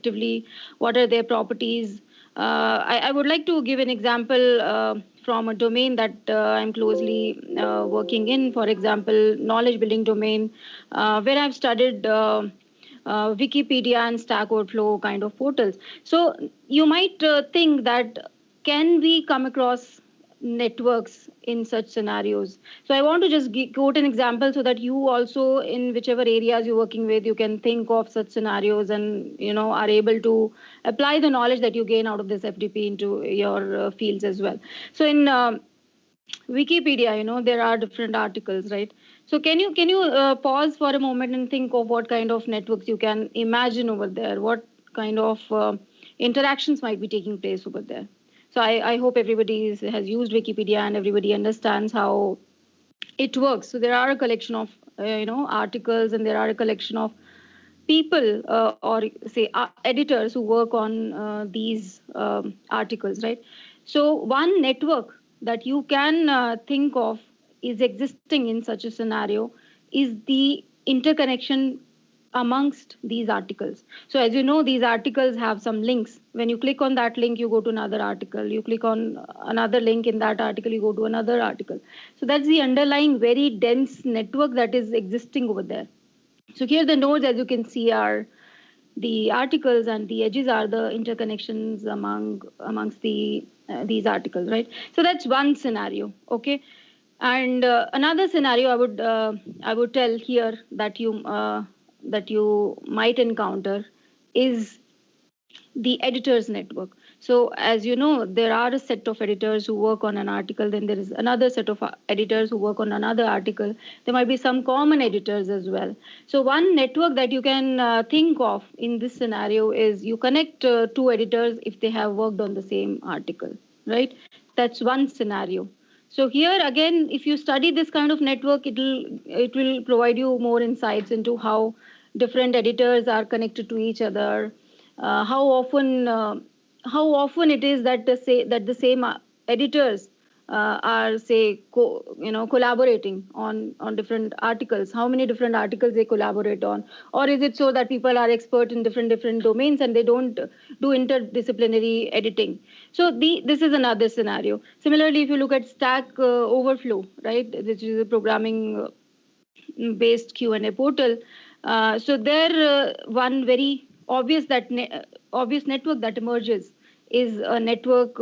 respectively, what are their properties. I would like to give an example from a domain that I'm closely working in, for example, knowledge building domain, where I've studied Wikipedia and Stack Overflow kind of portals. So you might think that can we come across networks in such scenarios? So I want to just quote an example so that you also, in whichever areas you're working with, you can think of such scenarios and are able to apply the knowledge that you gain out of this FDP into your fields as well. So in Wikipedia, there are different articles, right? So can you pause for a moment and think of what kind of networks you can imagine over there? What kind of interactions might be taking place over there? So I hope everybody has used Wikipedia and everybody understands how it works. So there are a collection of articles, and there are a collection of people or say editors who work on these articles, right? So one network that you can think of is existing in such a scenario is the interconnection amongst these articles. So as you know, these articles have some links. When you click on that link, you go to another article. You click on another link in that article, you go to another article. So that's the underlying very dense network that is existing over there. So here the nodes, as you can see, are the articles, and the edges are the interconnections amongst these articles, right? So that's one scenario, okay. And another scenario I would tell here that you might encounter is the editors network. So as you know, there are a set of editors who work on an article, then there is another set of editors who work on another article. There might be some common editors as well. So one network that you can think of in this scenario is you connect two editors if they have worked on the same article, right? That's one scenario. So here again, if you study this kind of network, it will provide you more insights into how different editors are connected to each other, uh, how often uh, how often it is that the same editors are say collaborating on different articles, how many different articles they collaborate on. Or is it so that people are expert in different domains and they don't do interdisciplinary editing? So this is another scenario. Similarly, if you look at Stack Overflow, right, which is a programming based Q&A portal. So there, one very obvious network that emerges is a network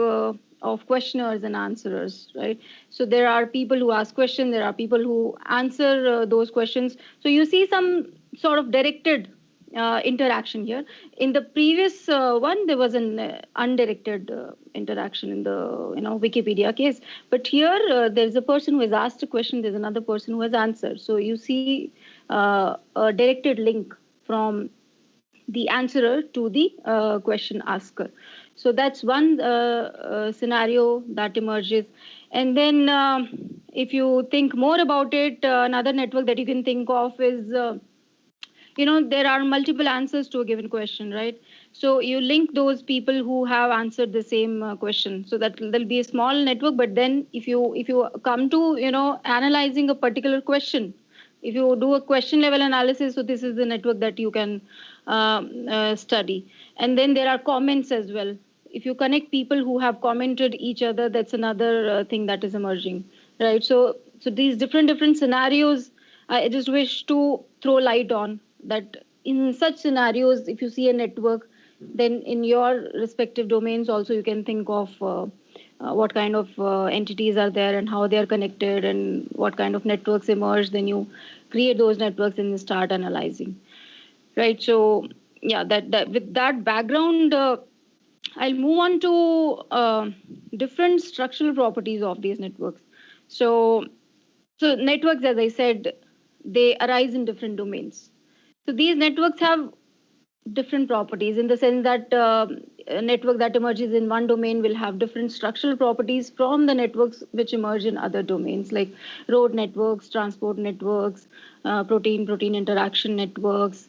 of questioners and answerers, right? So there are people who ask questions, there are people who answer those questions. So you see some sort of directed interaction here. In the previous one, there was an undirected interaction in the Wikipedia case, but here there's a person who has asked a question, there's another person who has answered. So you see a directed link from the answerer to the question asker. So that's one scenario that emerges. And then if you think more about it, another network that you can think of is there are multiple answers to a given question, right? So you link those people who have answered the same question, so that there'll be a small network. But then if you come to analyzing a particular question, if you do a question level analysis, so this is the network that you can study. And then there are comments as well. If you connect people who have commented each other, that's another thing that is emerging, right? So these different scenarios, I just wish to throw light on that. In such scenarios, if you see a network, then in your respective domains also you can think of what kind of entities are there and how they are connected and what kind of networks emerge. Then you create those networks and you start analyzing, right? So yeah, that with that background, I'll move on to different structural properties of these networks. So so networks, as I said, they arise in different domains. So these networks have different properties in the sense that a network that emerges in one domain will have different structural properties from the networks which emerge in other domains, like road networks, transport networks, protein interaction networks,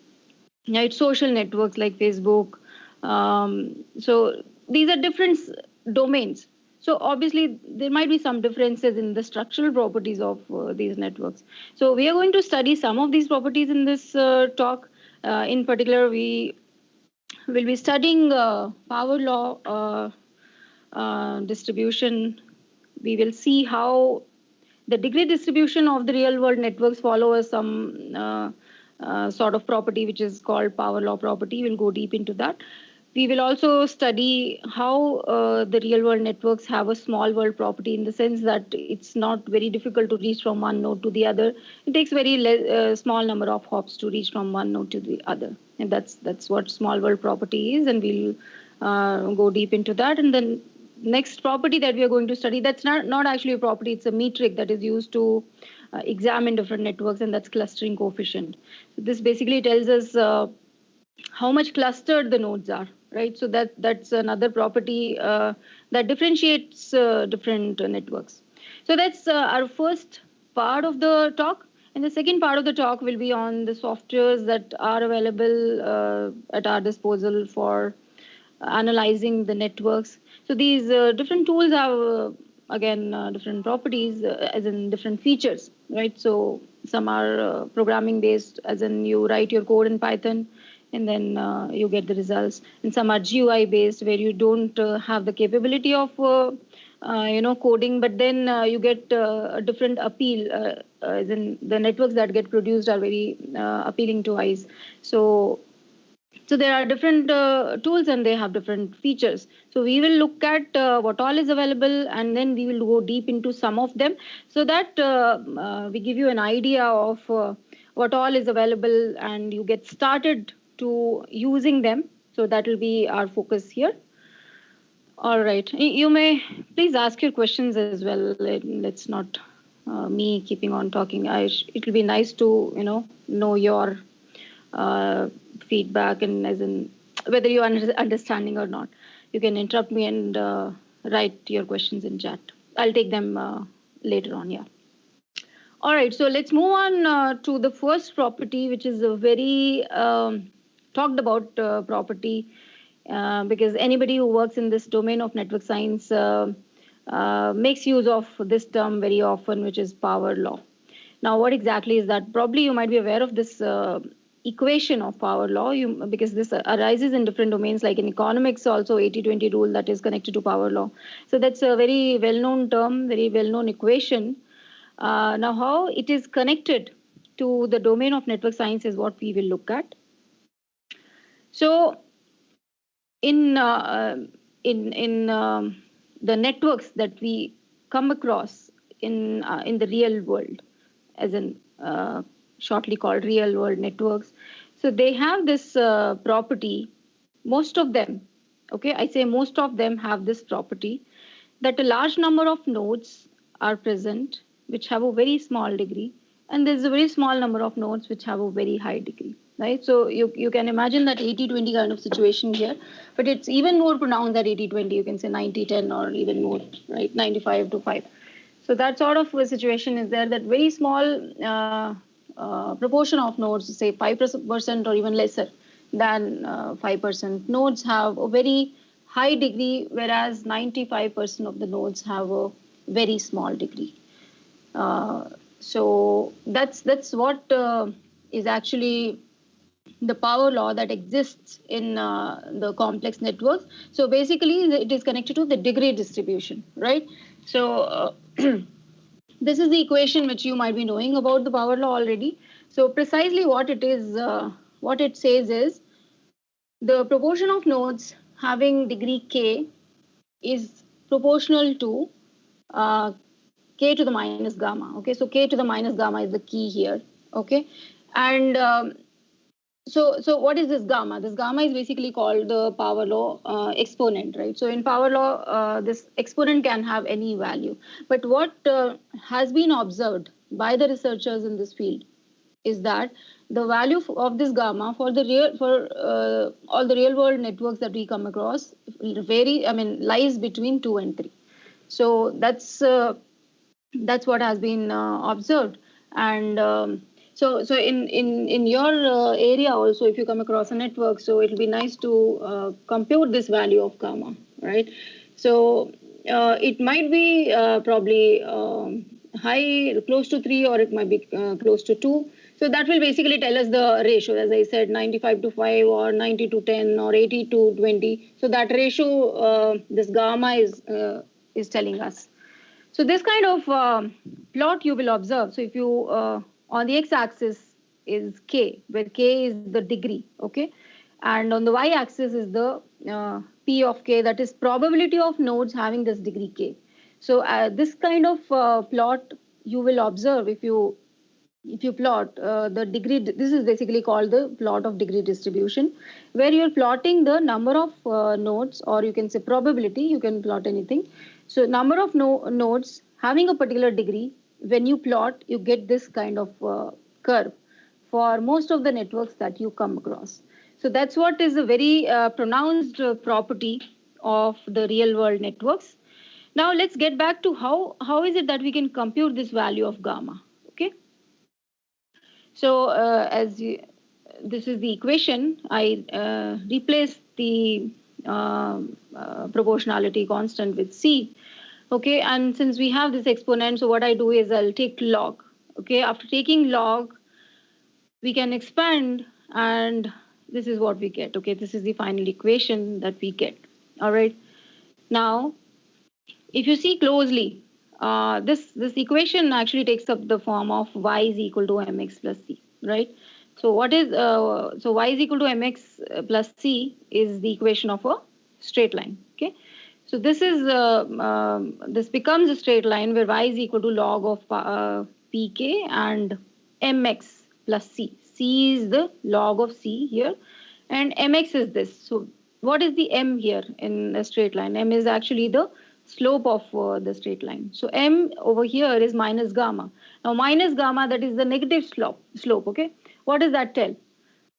right? Social networks like Facebook. So these are different domains. So obviously there might be some differences in the structural properties of these networks. So we are going to study some of these properties in this talk. In particular, we'll be studying power law distribution. We will see how the degree distribution of the real world networks follows some sort of property which is called power law property. We'll go deep into that. We will also study how the real world networks have a small world property, in the sense that it's not very difficult to reach from one node to the other. It takes very small number of hops to reach from one node to the other, and that's what small world property is, and we'll go deep into that. And then next property that we are going to study, that's not actually a property, it's a metric that is used to examine different networks, and that's clustering coefficient. So this basically tells us how much clustered the nodes are, right? So that's another property that differentiates different networks. So that's our first part of the talk. And the second part of the talk will be on the softwares that are available at our disposal for analyzing the networks. So these different tools have again different properties, as in different features, right? So some are programming based, as in you write your code in Python and then you get the results. And some are GUI based, where you don't have the capability of coding, but then you get a different appeal. As in the networks that get produced are very appealing to eyes. So there are different tools and they have different features. So we will look at what all is available, and then we will go deep into some of them, so that we give you an idea of what all is available and you get started to using them. So that will be our focus here. All right. You may please ask your questions as well. Let's not me keeping on talking. It will be nice to know your feedback, and as in whether you are understanding or not. You can interrupt me and write your questions in chat. I'll take them later on. Yeah. All right. So let's move on to the first property, which is a very talked about property, because anybody who works in this domain of network science makes use of this term very often, which is power law. Now, what exactly is that? Probably you might be aware of this equation of power law, because this arises in different domains, like in economics also 80-20 rule that is connected to power law. So that's a very well-known term, very well-known equation. Now, how it is connected to the domain of network science is what we will look at. So in the networks that we come across in the real world, as in shortly called real world networks, so they have this property. Most of them, okay, I say most of them have this property, that a large number of nodes are present which have a very small degree, and there's a very small number of nodes which have a very high degree, right? So you can imagine that 80-20 kind of situation here, but it's even more pronounced than 80-20. You can say 90-10 or even more, right? 95-5. So that sort of a situation is there, that very small proportion of nodes, say 5% or even lesser than 5% nodes have a very high degree, whereas 95% of the nodes have a very small degree. So that's what is actually the power law that exists in the complex networks. So basically, it is connected to the degree distribution, right? So this is the equation which you might be knowing about the power law already. So precisely what it is, what it says is, the proportion of nodes having degree k is proportional to k to the minus gamma. Okay, so k to the minus gamma is the key here. Okay, and so what is this gamma? This gamma is basically called the power law exponent, right? So in power law, this exponent can have any value. But what has been observed by the researchers in this field is that the value of this gamma for all the real world networks that we come across lies between 2 and 3. So that's what has been observed. And so in your area also, if you come across a network, so it'll be nice to compute this value of gamma, right? So it might be probably high, close to 3, or it might be close to 2. So that will basically tell us the ratio, as I said, 95 to 5 or 90 to 10 or 80 to 20. So that ratio, this gamma is telling us. So this kind of plot you will observe. So if you, on the x-axis is k, where k is the degree, okay? And on the y-axis is the p of k, that is probability of nodes having this degree k. So this kind of plot you will observe if you plot the degree. This is basically called the plot of degree distribution, where you're plotting the number of nodes, or you can say probability, you can plot anything. So number of nodes having a particular degree, when you plot, you get this kind of curve for most of the networks that you come across. So that's what is a very pronounced property of the real world networks. Now let's get back to how is it that we can compute this value of gamma. Okay. So this is the equation. I replace the proportionality constant with C. Okay, and since we have this exponent, so what I do is I'll take log. Okay, after taking log, we can expand, and this is what we get. Okay, this is the final equation that we get. All right. Now, if you see closely, this equation actually takes up the form of y is equal to mx plus c, right? So what is so y is equal to mx plus c is the equation of a straight line. Okay, so this is this becomes a straight line where y is equal to log of pk and mx plus c. C is the log of c here, and mx is this. So what is the m here in a straight line? M is actually the slope of the straight line. So m over here is minus gamma. Now minus gamma, that is the negative slope. Okay, what does that tell?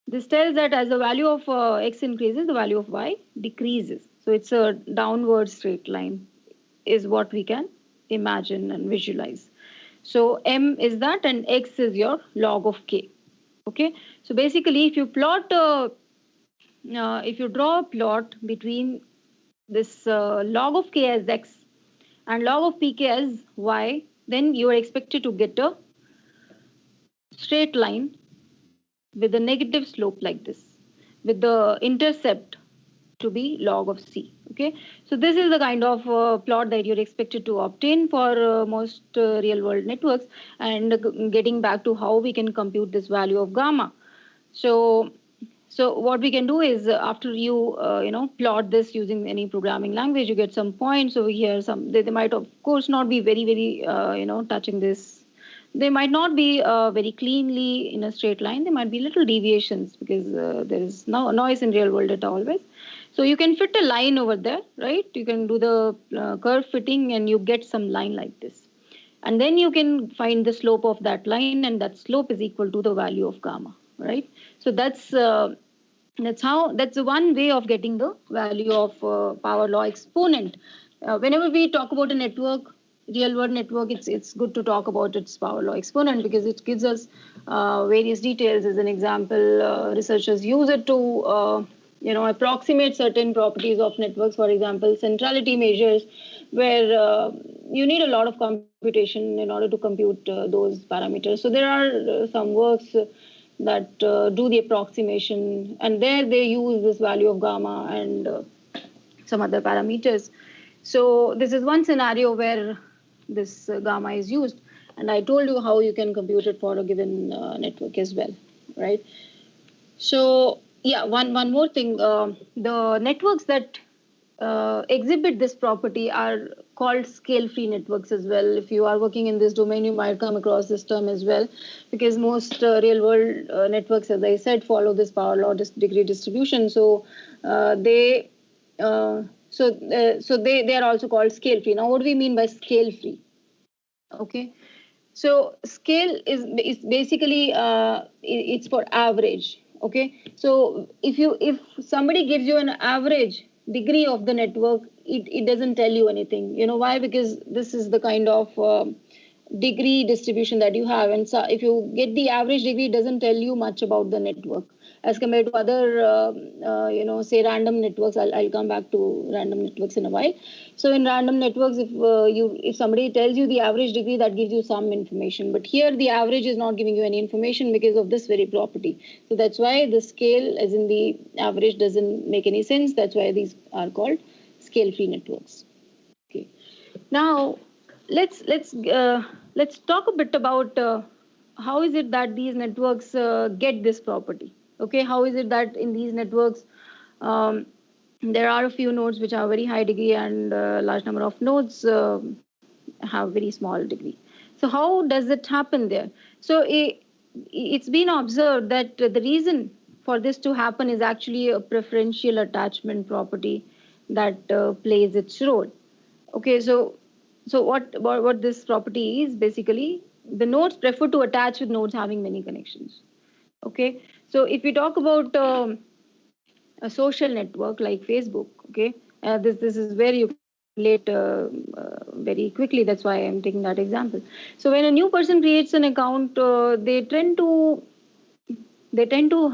This tells that as the value of x increases, the value of y decreases. So it's a downward straight line is what we can imagine and visualize. So m is that, and x is your log of k. Okay, so basically if you plot if you draw a plot between this log of k as x and log of pk as y, then you are expected to get a straight line with a negative slope like this, with the intercept to be log of c. Okay, so this is the kind of plot that you're expected to obtain for most real world networks. And getting back to how we can compute this value of gamma. So what we can do is after you plot this using any programming language, you get some points over here. They might of course not be very touching this. They might not be very cleanly in a straight line. There might be little deviations because there is no noise in real world data always. So you can fit a line over there, right? You can do the curve fitting and you get some line like this. And then you can find the slope of that line, and that slope is equal to the value of gamma, right? So that's one way of getting the value of power law exponent. Whenever we talk about a network, real world network, it's good to talk about its power law exponent because it gives us various details. As an example, researchers use it to approximate certain properties of networks. For example, centrality measures, where you need a lot of computation in order to compute those parameters. So there are some works that do the approximation, and there they use this value of gamma and some other parameters. So this is one scenario where this gamma is used, and I told you how you can compute it for a given network as well, right? So yeah, one more thing. The networks that exhibit this property are called scale-free networks as well. If you are working in this domain, you might come across this term as well, because most real-world networks, as I said, follow this power law degree distribution. So they are also called scale-free. Now, what do we mean by scale-free? Okay. So scale is basically it's for average. Okay, so if somebody gives you an average degree of the network, it doesn't tell you anything. You know why? Because this is the kind of degree distribution that you have, and so if you get the average degree, it doesn't tell you much about the network. as compared to other, say random networks. I'll come back to random networks in a while. So in random networks, if somebody tells you the average degree, that gives you some information. But here the average is not giving you any information because of this very property. So that's why the scale, as in the average, doesn't make any sense. That's why these are called scale-free networks. Okay. Now let's talk a bit about how is it that these networks get this property. Okay, how is it that in these networks there are a few nodes which have very high degree and a large number of nodes have very small degree. So how does it happen there? So it's been observed that the reason for this to happen is actually a preferential attachment property that plays its role. Okay, so what this property is, basically the nodes prefer to attach with nodes having many connections. Okay, so if we talk about a social network like Facebook, okay, this is where you can relate very quickly. That's why I'm taking that example. So when a new person creates an account, they tend to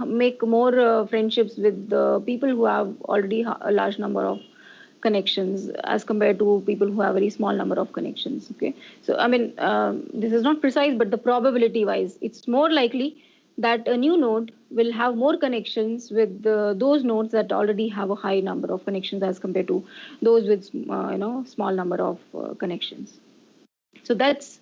make more friendships with the people who have already a large number of connections as compared to people who have a very small number of connections. Okay, so I mean, this is not precise, but the probability wise, it's more likely that a new node will have more connections with those nodes that already have a high number of connections as compared to those with small number of connections. So that's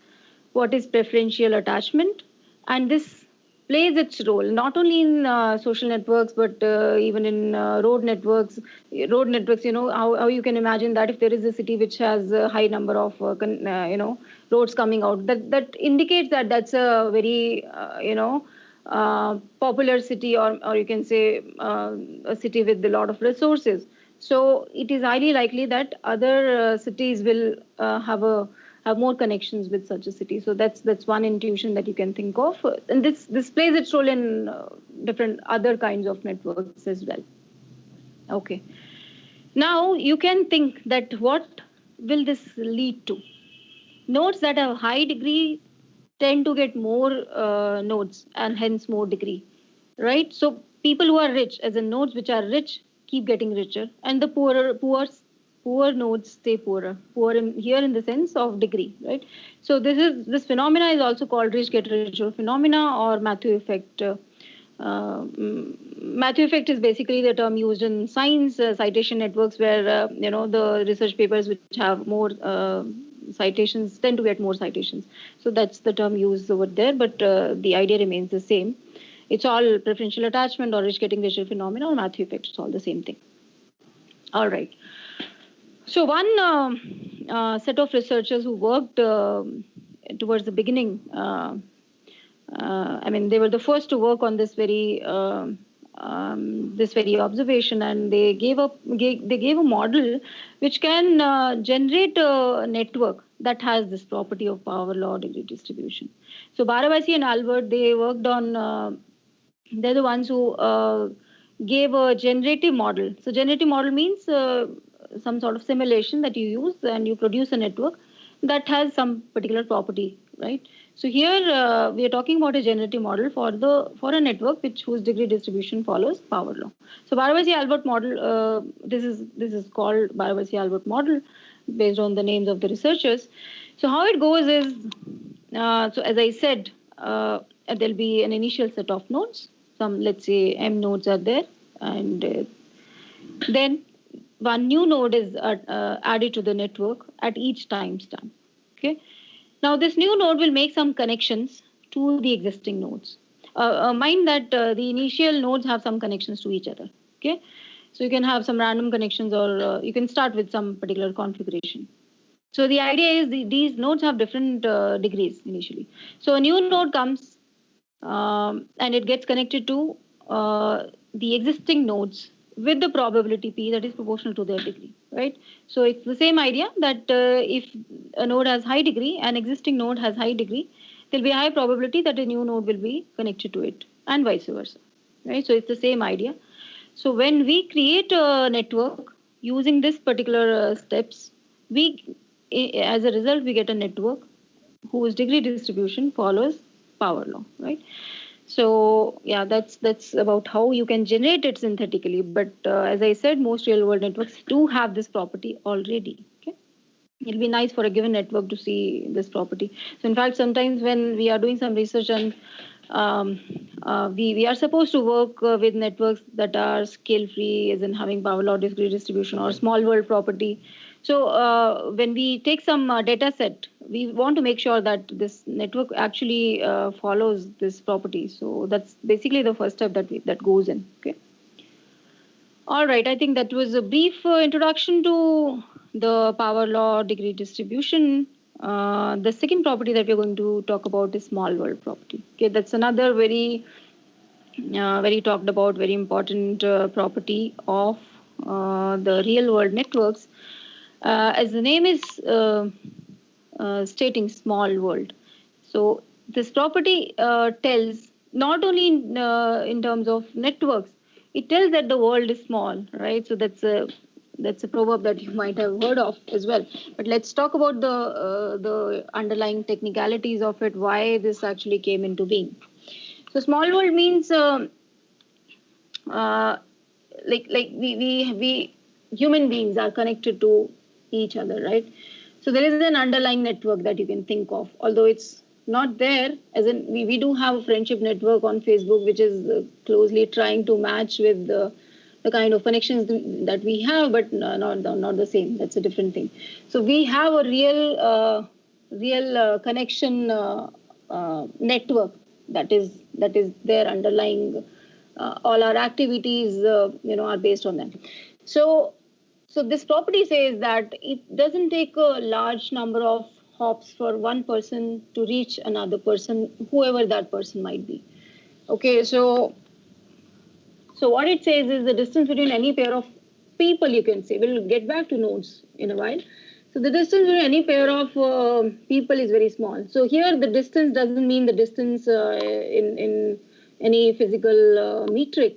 what is preferential attachment, and this plays its role not only in social networks but even in road networks. Road networks, how you can imagine that if there is a city which has a high number of roads coming out, that indicates that that's a very popular city, or you can say a city with a lot of resources. So it is highly likely that other cities will have more connections with such a city. So that's one intuition that you can think of, and this plays its role in different other kinds of networks as well. Okay, now you can think that what will this lead to? Nodes that have high degree tend to get more nodes and hence more degree, right? So people who are rich, as in nodes which are rich, keep getting richer, and the poor nodes stay poorer. Poor here in the sense of degree, right? So this phenomena is also called rich get richer phenomena or Matthew effect. Matthew effect is basically the term used in science citation networks, where the research papers which have more citations tend to get more citations. So that's the term used over there, but the idea remains the same. It's all preferential attachment or rich getting richer phenomena or Matthew effect. It's all the same thing. All right. So one set of researchers who worked towards the beginning, they were the first to work on this very observation, and they gave a model which can generate a network that has this property of power law degree distribution. So Barabasi and Albert, they worked on. They're the ones who gave a generative model. So generative model means some sort of simulation that you use and you produce a network that has some particular property, right? So here we are talking about a generative model for a network whose degree distribution follows power law. So Barabasi-Albert model, this is called Barabasi-Albert model based on the names of the researchers. So how it goes is, so as I said, there'll be an initial set of nodes. Some, let's say, m nodes are there, and then one new node is added to the network at each time stamp. Okay. Now this new node will make some connections to the existing nodes. Mind that the initial nodes have some connections to each other. Okay. So you can have some random connections, or you can start with some particular configuration. So the idea is these nodes have different degrees initially. So a new node comes and it gets connected to the existing nodes with the probability P that is proportional to their degree, right? So it's the same idea that if a node has high degree, an existing node has high degree, there'll be a high probability that a new node will be connected to it, and vice versa, right? So it's the same idea. So when we create a network using this particular steps, as a result, we get a network whose degree distribution follows power law, right? So yeah, that's about how you can generate it synthetically. But as I said, most real world networks do have this property already. Okay, it'll be nice for a given network to see this property. So in fact, sometimes when we are doing some research and we are supposed to work with networks that are scale free, as in having power law degree distribution or small world property. So when we take some data set, we want to make sure that this network actually follows this property. So that's basically the first step that goes in. Okay. All right, I think that was a brief introduction to the power law degree distribution. The second property that we're going to talk about is small world property. Okay, that's another very talked about, very important property of the real world networks. As the name is stating, small world. So this property tells not only in terms of networks, it tells that the world is small, right? So that's a proverb that you might have heard of as well. But let's talk about the underlying technicalities of it, why this actually came into being. So small world means uh, like we human beings are connected to each other, right? So there is an underlying network that you can think of, although it's not there. As in, we do have a friendship network on Facebook, which is closely trying to match with the kind of connections that we have, but not the same. That's a different thing. So we have a real connection network that is there underlying. All our activities, are based on them. So this property says that it doesn't take a large number of hops for one person to reach another person, whoever that person might be. Okay, so what it says is the distance between any pair of people, you can say. We'll get back to nodes in a while. So the distance between any pair of people is very small. So here the distance doesn't mean the distance in any physical metric.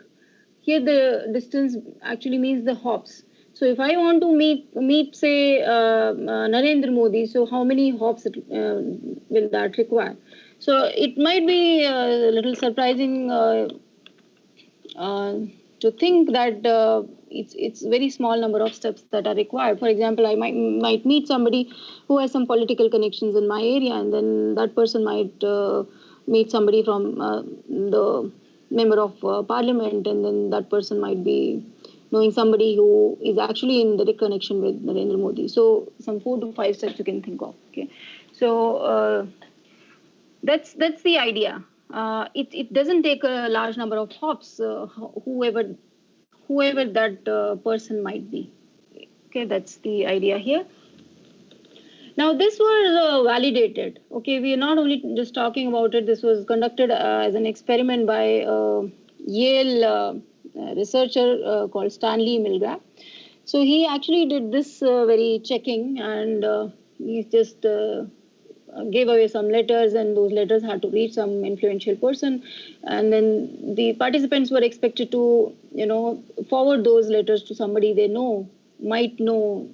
Here the distance actually means the hops. So if I want to meet say Narendra Modi, so how many hops will that require? So it might be a little surprising uh, to think that it's very small number of steps that are required. For example, I might meet somebody who has some political connections in my area, and then that person might meet somebody from the member of parliament, and then that person might be knowing somebody who is actually in direct connection with Narendra Modi. So some 4 to 5 steps you can think of. Okay, so that's the idea. It doesn't take a large number of hops, whoever that person might be. Okay, that's the idea here. Now this was validated. Okay, we are not only just talking about it. This was conducted as an experiment by Yale researcher called Stanley Milgram. So he actually did this very checking, and he just gave away some letters, and those letters had to reach some influential person, and then the participants were expected to forward those letters to somebody they might know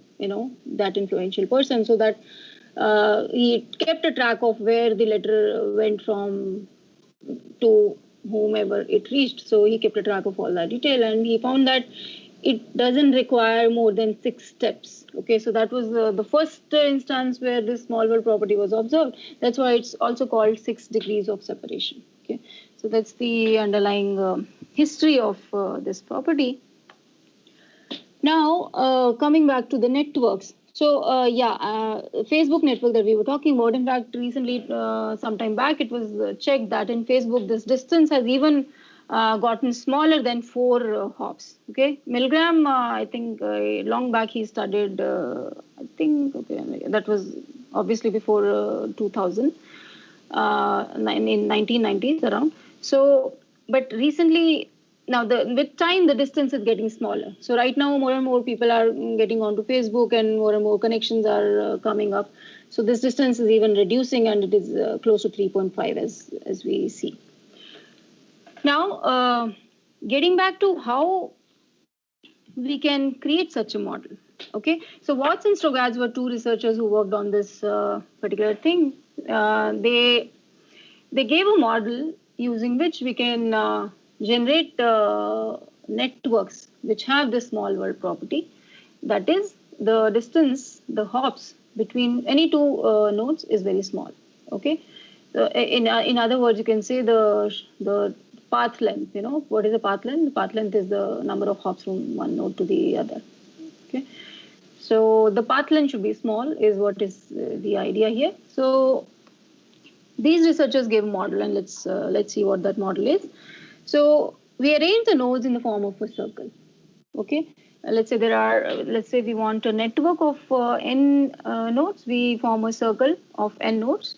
that influential person, so that he kept a track of where the letter went from to whomever it reached. So he kept a track of all that detail, and he found that it doesn't require more than 6 steps. Okay, so that was the first instance where this small world property was observed. That's why it's also called 6 degrees of separation. Okay, so that's the underlying history of this property. Now, coming back to the networks. So, Facebook network that we were talking about. In fact, recently, some time back, it was checked that in Facebook, this distance has even gotten smaller than 4 hops. Okay, Milgram, I think long back he studied. I think that was obviously before 2000, in 1990s around. So, but recently. Now, with time, the distance is getting smaller. So right now, more and more people are getting onto Facebook, and more connections are coming up. So this distance is even reducing, and it is close to 3.5 as we see. Now, getting back to how we can create such a model. Okay, so Watts and Strogatz were 2 researchers who worked on this particular thing. They gave a model using which we can generate networks which have this small world property. That is, the distance, the hops between any two nodes is very small. Okay. So in other words, you can say the path length. What is the path length? The path length is the number of hops from one node to the other. Okay. So the path length should be small is what is the idea here. So these researchers gave a model, and let's see what that model is. So we arrange the nodes in the form of a circle. Okay. Let's say we want a network of n nodes. We form a circle of n nodes.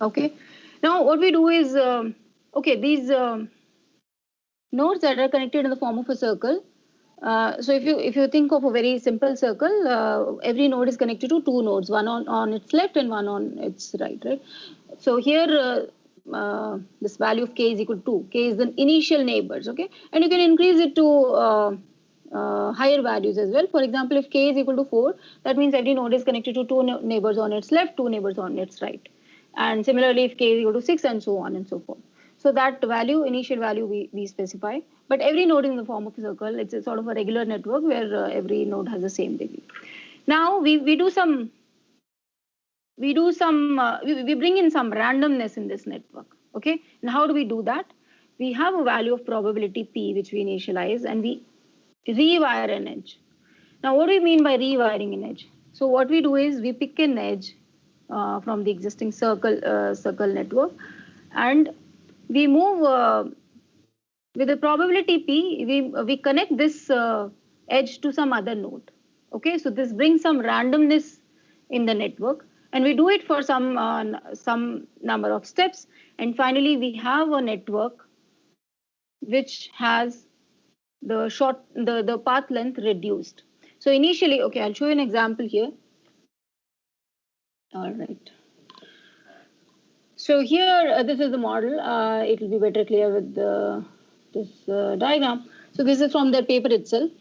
Okay. Now what we do is, these nodes that are connected in the form of a circle. So if you think of a very simple circle, every node is connected to two nodes, one on its left and one on its right. So here this value of k is equal to 2. K is the initial neighbors, okay? And you can increase it to higher values as well. For example, if k is equal to 4, that means every node is connected to two neighbors on its left, two neighbors on its right. And similarly, if k is equal to 6 and so on and so forth. So that value, initial value we specify. But every node in the form of a circle, it's a sort of a regular network where every node has the same degree. Now we bring in some randomness in this network. Okay. And how do we do that? We have a value of probability p which we initialize, and we rewire an edge. Now what do we mean by rewiring an edge? So what we do is we pick an edge from the existing circle network, and we move with the probability p. We connect this edge to some other node. Okay, so this brings some randomness in the network, and we do it for some number of steps, and finally we have a network which has the path length reduced. So initially, okay, I'll show you an example here. All right. So here, this is the model. It will be better clear with this diagram. So this is from their paper itself.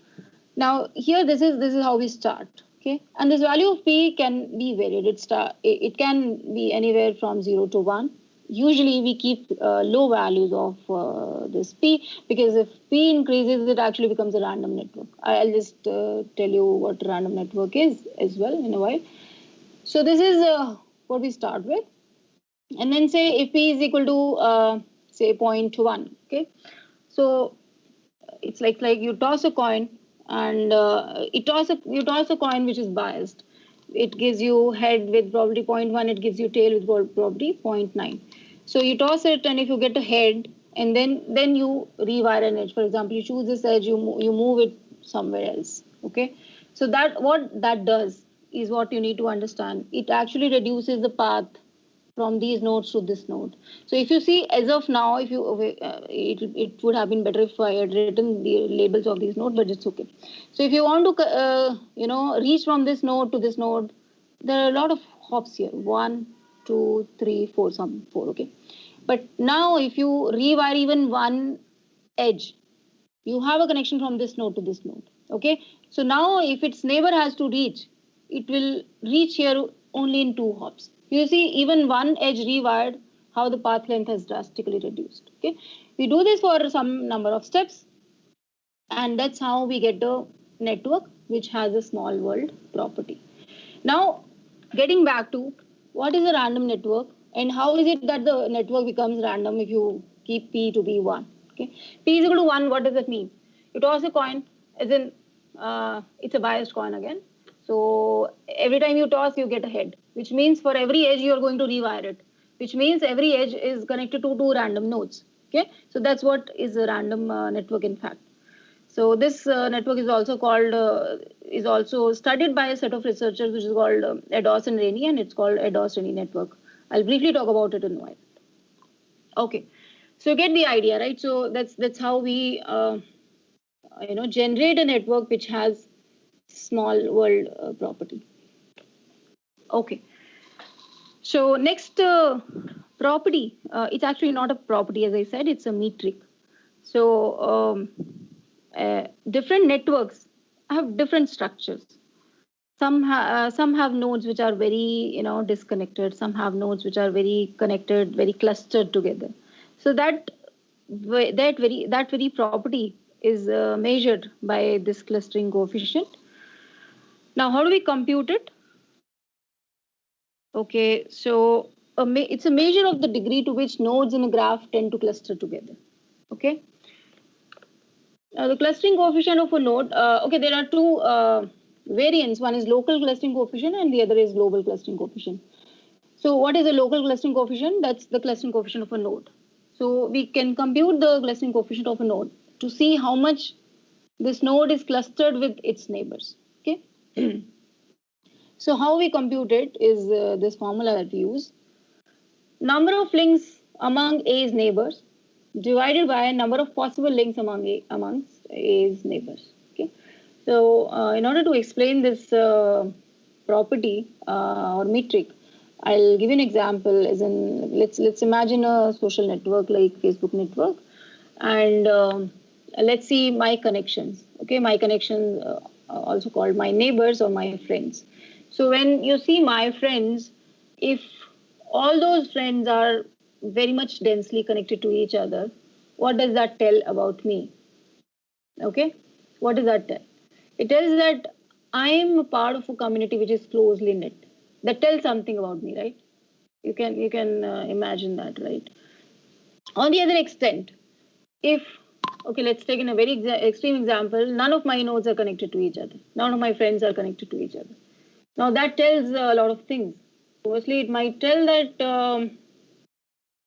Now here, this is how we start. Okay, and this value of p can be varied. It can be anywhere from 0 to 1. Usually we keep low values of this p, because if p increases, it actually becomes a random network. I'll just tell you what random network is as well in a while. So this is what we start with. And then say if p is equal to say 0.1. Okay, so it's like you toss a coin, and you toss a coin which is biased. It gives you head with probability 0.1. It gives you tail with probability 0.9. So you toss it, and if you get a head, and then you rewire an edge. For example, you choose this edge, you move it somewhere else. Okay, so what that does is what you need to understand. It actually reduces the path from these nodes to this node. So if you see, as of now, if you it would have been better if I had written the labels of these nodes, but it's okay. So if you want to reach from this node to this node, there are a lot of hops here. 1, 2, 3, 4, some 4. Okay, but now if you rewire even one edge, you have a connection from this node to this node. Okay, so now if its neighbor has to reach, it will reach here only in 2 hops. You see, even one edge rewired, how the path length has drastically reduced. Okay, we do this for some number of steps, and that's how we get a network which has a small world property. Now, getting back to what is a random network and how is it that the network becomes random if you keep p to be 1. Okay, p is equal to 1. What does that mean? You toss a coin, as in it's a biased coin again. So every time you toss, you get a head, which means for every edge you are going to rewire it, which means every edge is connected to 2 random nodes. Okay, so that's what is a random network in fact. So this network is also studied by a set of researchers, which is called Eddowes and Rennie, and it's called Eddowes-Rennie network. I'll briefly talk about it in a while. Okay, so you get the idea, right? So that's how we generate a network which has small world property. Okay, so next property, it's actually not a property, as I said, it's a metric. So different networks have different structures. Some have nodes which are very disconnected. Some have nodes which are very connected, very clustered together. So that very property is measured by this clustering coefficient. Now, how do we compute it? Okay, so it's a measure of the degree to which nodes in a graph tend to cluster together. Okay. Now, the clustering coefficient of a node. Okay, there are two variants. One is local clustering coefficient, and the other is global clustering coefficient. So, what is a local clustering coefficient? That's the clustering coefficient of a node. So, we can compute the clustering coefficient of a node to see how much this node is clustered with its neighbors. Okay. So how we compute it is this formula that we use. Number of links among A's neighbors divided by number of possible links amongst A's neighbors. Okay. So in order to explain this property or metric, I'll give you an example. As in, let's imagine a social network like Facebook network, and let's see my connections. Okay, my connections, also called my neighbors or my friends. So when you see my friends, if all those friends are very much densely connected to each other, what does that tell about me? Okay, what does that tell? It tells that I am a part of a community which is closely knit. That tells something about me, right? You can imagine that, right? On the other extent, if okay, let's take in a very extreme example, none of my nodes are connected to each other. None of my friends are connected to each other. Now that tells a lot of things. Firstly, it might tell that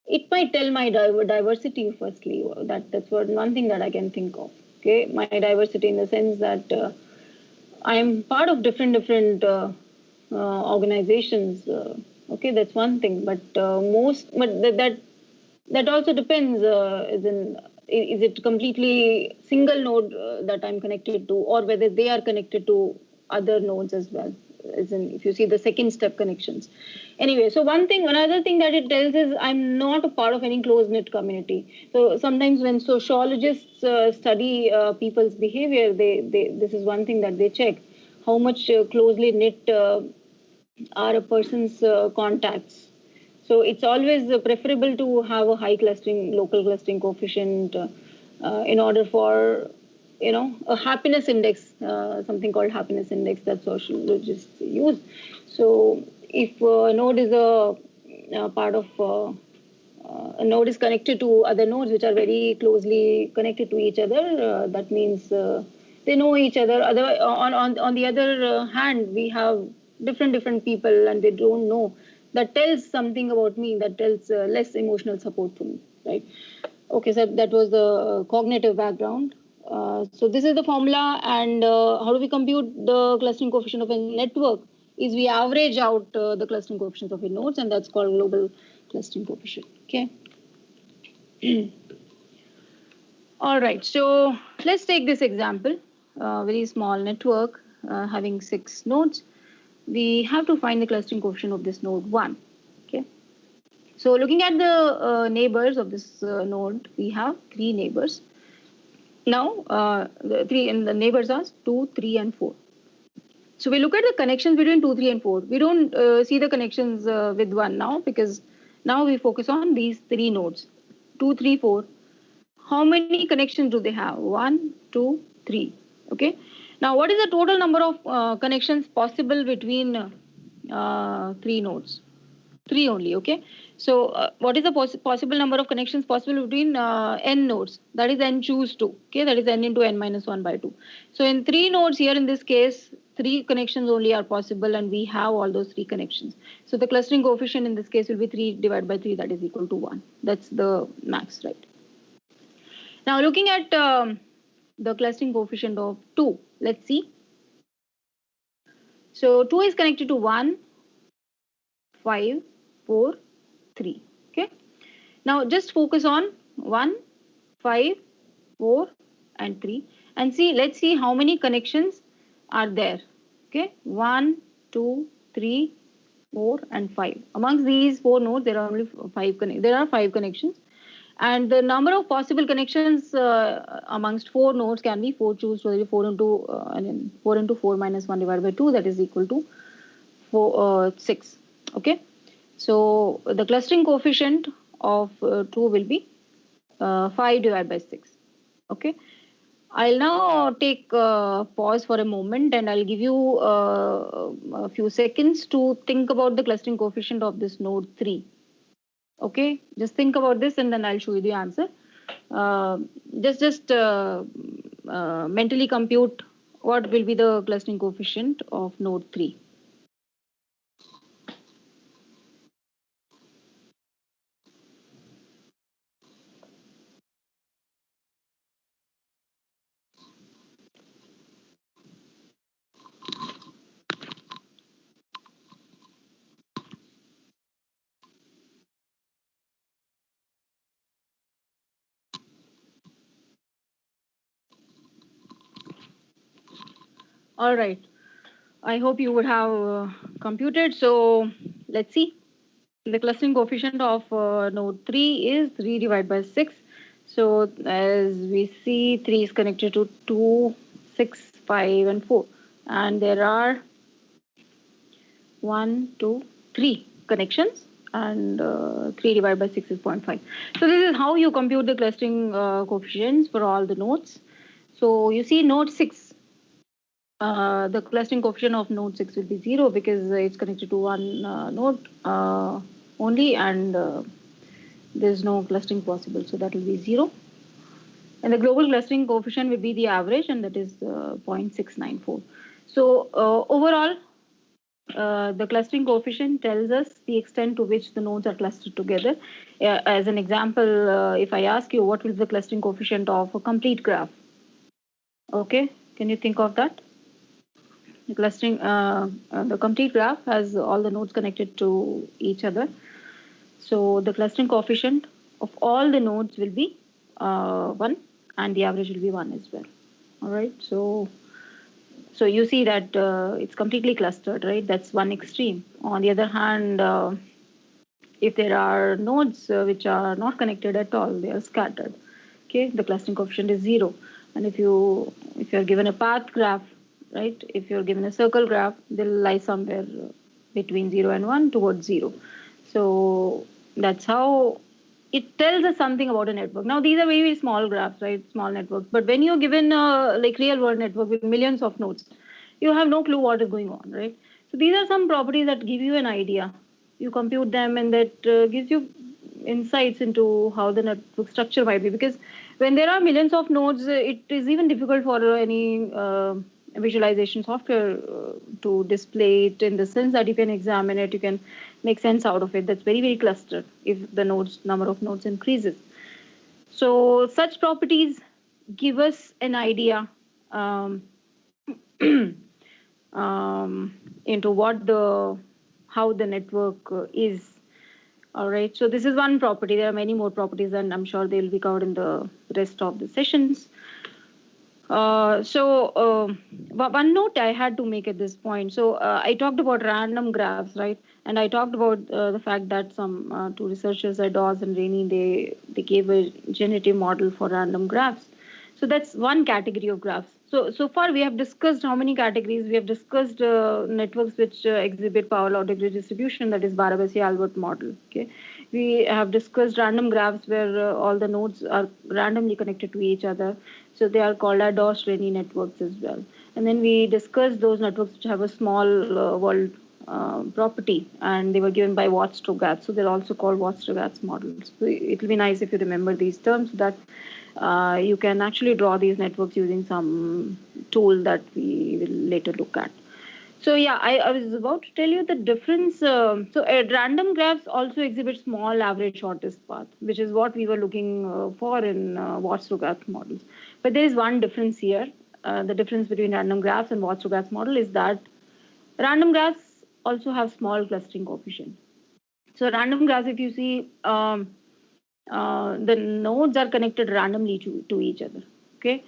it might tell my diversity. Firstly, that's one thing that I can think of. Okay, my diversity in the sense that I am part of different organizations. Okay, that's one thing. But that also depends. Is it completely single node that I'm connected to, or whether they are connected to other nodes as well? As in, if you see the second step connections. Anyway, so another thing that it tells is I'm not a part of any close knit community. So sometimes when sociologists study people's behavior, this is one thing that they check: how much closely knit are a person's contacts. So it's always preferable to have a high local clustering coefficient in order for, a happiness index, something called happiness index that sociologists use. So if a node is a part of a node is connected to other nodes which are very closely connected to each other, that means they know each other. On the other hand, we have different people and they don't know. That tells something about me. That tells less emotional support for me, right? Okay, so that was the cognitive background. So this is the formula, and how do we compute the clustering coefficient of a network? Is we average out the clustering coefficients of a nodes, and that's called global clustering coefficient. Okay. All right. So let's take this example. Very small network having 6 nodes. We have to find the clustering coefficient of this node 1. Okay. So looking at the neighbors of this node, we have 3 neighbors. Now, the neighbors are 2, 3, and 4. So we look at the connections between 2, 3, and 4. We don't see the connections with 1 now, because now we focus on these 3 nodes, 2, 3, 4. How many connections do they have? 1, 2, 3. Okay. Now, what is the total number of connections possible between 3 nodes? 3 only. Okay. So what is the possible number of connections possible between n nodes? That is n choose 2. Okay, that is n into n minus 1 by 2. So in 3 nodes here, in this case, 3 connections only are possible, and we have all those 3 connections. So the clustering coefficient in this case will be 3 divided by 3, that is equal to 1. That's the max, right? Now looking at the clustering coefficient of 2, let's see. So 2 is connected to 1, 5, 4, 3. Okay. Now just focus on 1, 5, 4, and 3, and let's see how many connections are there. Okay. 1, 2, 3, 4, and 5. Amongst these 4 nodes, there are only 5 connections. And the number of possible connections amongst 4 nodes can be 4 choose 4 into 4 into 4 minus 1 divided by 2, that is equal to 6. Okay. So the clustering coefficient of 2 will be 5 divided by 6. Okay. I'll now take pause for a moment and I'll give you a few seconds to think about the clustering coefficient of this node 3. Okay, just think about this and then I'll show you the answer. Uh, just mentally compute what will be the clustering coefficient of node 3. All right. I hope you would have computed. So let's see. The clustering coefficient of node 3 is 3 divided by 6. So as we see, 3 is connected to 2, 6, 5, and 4. And there are 1, 2, 3 connections. And 3 divided by 6 is 0.5. So this is how you compute the clustering coefficients for all the nodes. So you see node 6. The clustering coefficient of node 6 will be 0 because it's connected to one node only, and there's no clustering possible, so that will be 0. And the global clustering coefficient will be the average, and that is 0.694. So overall, the clustering coefficient tells us the extent to which the nodes are clustered together. As an example, if I ask you what will be the clustering coefficient of a complete graph, okay, can you think of that? The clustering, the complete graph has all the nodes connected to each other. So the clustering coefficient of all the nodes will be 1, and the average will be 1 as well. All right. So you see that it's completely clustered, right? That's one extreme. On the other hand, if there are nodes which are not connected at all, they are scattered. Okay, the clustering coefficient is 0. And if you're given a path graph, right? If you're given a circle graph, they'll lie somewhere between 0 and 1 towards 0. So that's how it tells us something about a network. Now these are very, very small graphs, right? Small networks. But when you're given like real world network with millions of nodes, you have no clue what is going on, right? So these are some properties that give you an idea. You compute them, and that gives you insights into how the network structure might be. Because when there are millions of nodes, it is even difficult for any visualization software to display it, in the sense that you can examine it, you can make sense out of it. That's very, very clustered if the number of nodes increases. So such properties give us an idea into how the network is. All right. So this is one property. There are many more properties, and I'm sure they'll be covered in the rest of the sessions. One note I had to make at this point. So I talked about random graphs, right? And I talked about the fact that some two researchers, Dawes and Rainey, they gave a generative model for random graphs. So that's one category of graphs. So far we have discussed how many categories. We have discussed networks which exhibit power law degree distribution, that is Barabasi-Albert model. Okay, we have discussed random graphs where all the nodes are randomly connected to each other. So they are called as Dawes-Rainey networks as well. And then we discussed those networks which have a small world property, and they were given by Watt-Strogatz. So they're also called Watt-Strogatz models. So it will be nice if you remember these terms, so that you can actually draw these networks using some tool that we will later look at. So yeah, I was about to tell you the difference. Random graphs also exhibit small average shortest path, which is what we were looking for in Watt-Strogatz models. But there is one difference here. The difference between random graphs and Watt-Strogatz model is that random graphs also have small clustering coefficient. So random graphs, if you see, the nodes are connected randomly to each other. Okay.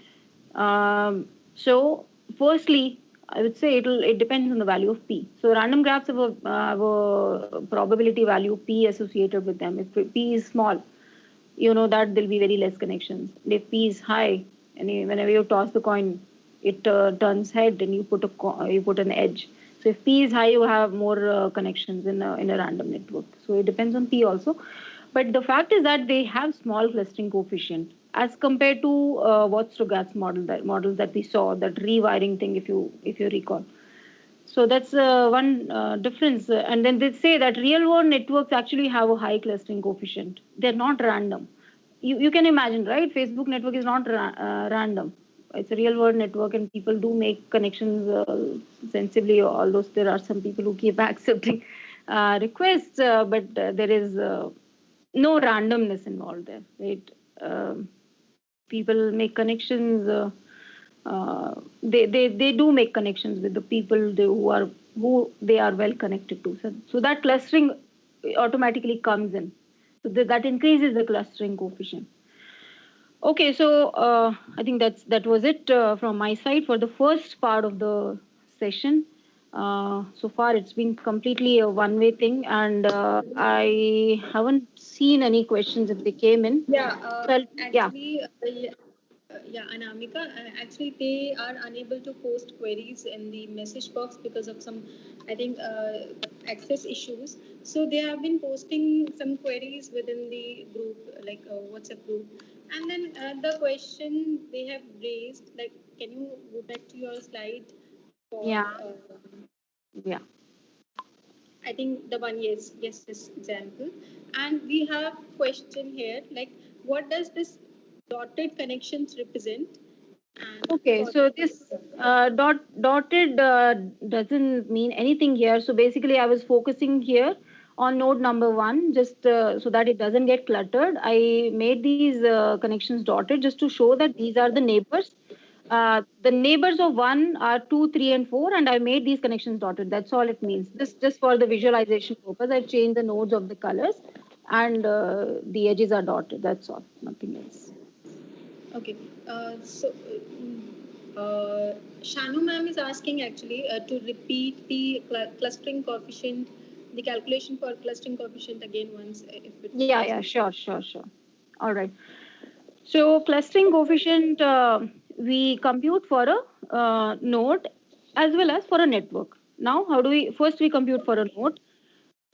So firstly, I would say it depends on the value of p. So random graphs have a probability value p associated with them. If p is small, you know that there'll be very less connections. If p is high, and whenever you toss the coin, it turns head, and you put an edge. So if p is high, you have more connections in a random network. So it depends on p also. But the fact is that they have small clustering coefficient as compared to Watt-Stugat's models that we saw, that rewiring thing, if you recall. So that's one difference. And then they say that real world networks actually have a high clustering coefficient. They're not random. You can imagine, right? Facebook network is not random. It's a real world network, and people do make connections sensibly, although there are some people who keep accepting requests, but there is no randomness involved there, right? People make connections. They do make connections with the people who they are well connected to. So that clustering automatically comes in. So that increases the clustering coefficient. Okay, so I think that was it from my side for the first part of the session. So far, it's been completely a one-way thing, and I haven't seen any questions if they came in. Yeah, Well, yeah. actually, yeah, Anamika, actually, they are unable to post queries in the message box because of some, I think, access issues. So they have been posting some queries within the group, like WhatsApp group. And then the question they have raised, like, can you go back to your slide for, Yeah. Yeah. I think the one, yes, this example. And we have question here, like, what does this dotted connections represent? And Okay, for so this dotted doesn't mean anything here. So basically, I was focusing here on node number one, just so that it doesn't get cluttered. I made these connections dotted just to show that these are the neighbors. The neighbors of one are 2, 3, and 4, and I made these connections dotted. That's all it means. This just for the visualization purpose. I've changed the nodes of the colors, and the edges are dotted. That's all. Nothing else. okay, so Shanu ma'am is asking actually to repeat the clustering coefficient, the calculation for clustering coefficient again once, if it's Yeah, sure. All right. So clustering coefficient we compute for a node as well as for a network. Now, how do we first we compute for a node?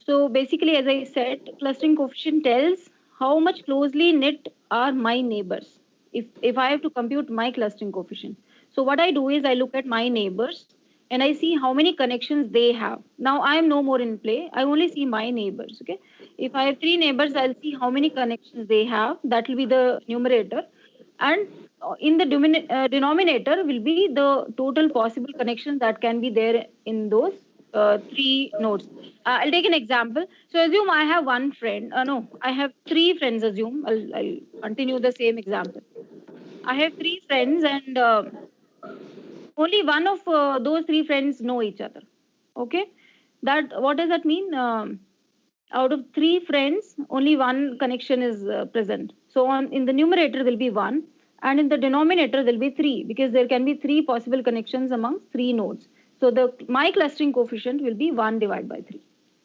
So basically, as I said, clustering coefficient tells how much closely knit are my neighbors. If I have to compute my clustering coefficient, so what I do is I look at my neighbors and I see how many connections they have. Now I am no more in play. I only see my neighbors. Okay. If I have three neighbors, I'll see how many connections they have. That will be the numerator, and in the denominator will be the total possible connections that can be there in those three nodes. I'll take an example. So assume I have one friend. No, I have three friends. Assume I'll continue the same example. I have three friends, and only one of those three friends know each other. Okay, that what does that mean? Out of three friends, only one connection is present. So on in the numerator will be one, and in the denominator there will be three, because there can be three possible connections among three nodes. So the my clustering coefficient will be 1 divided by 3.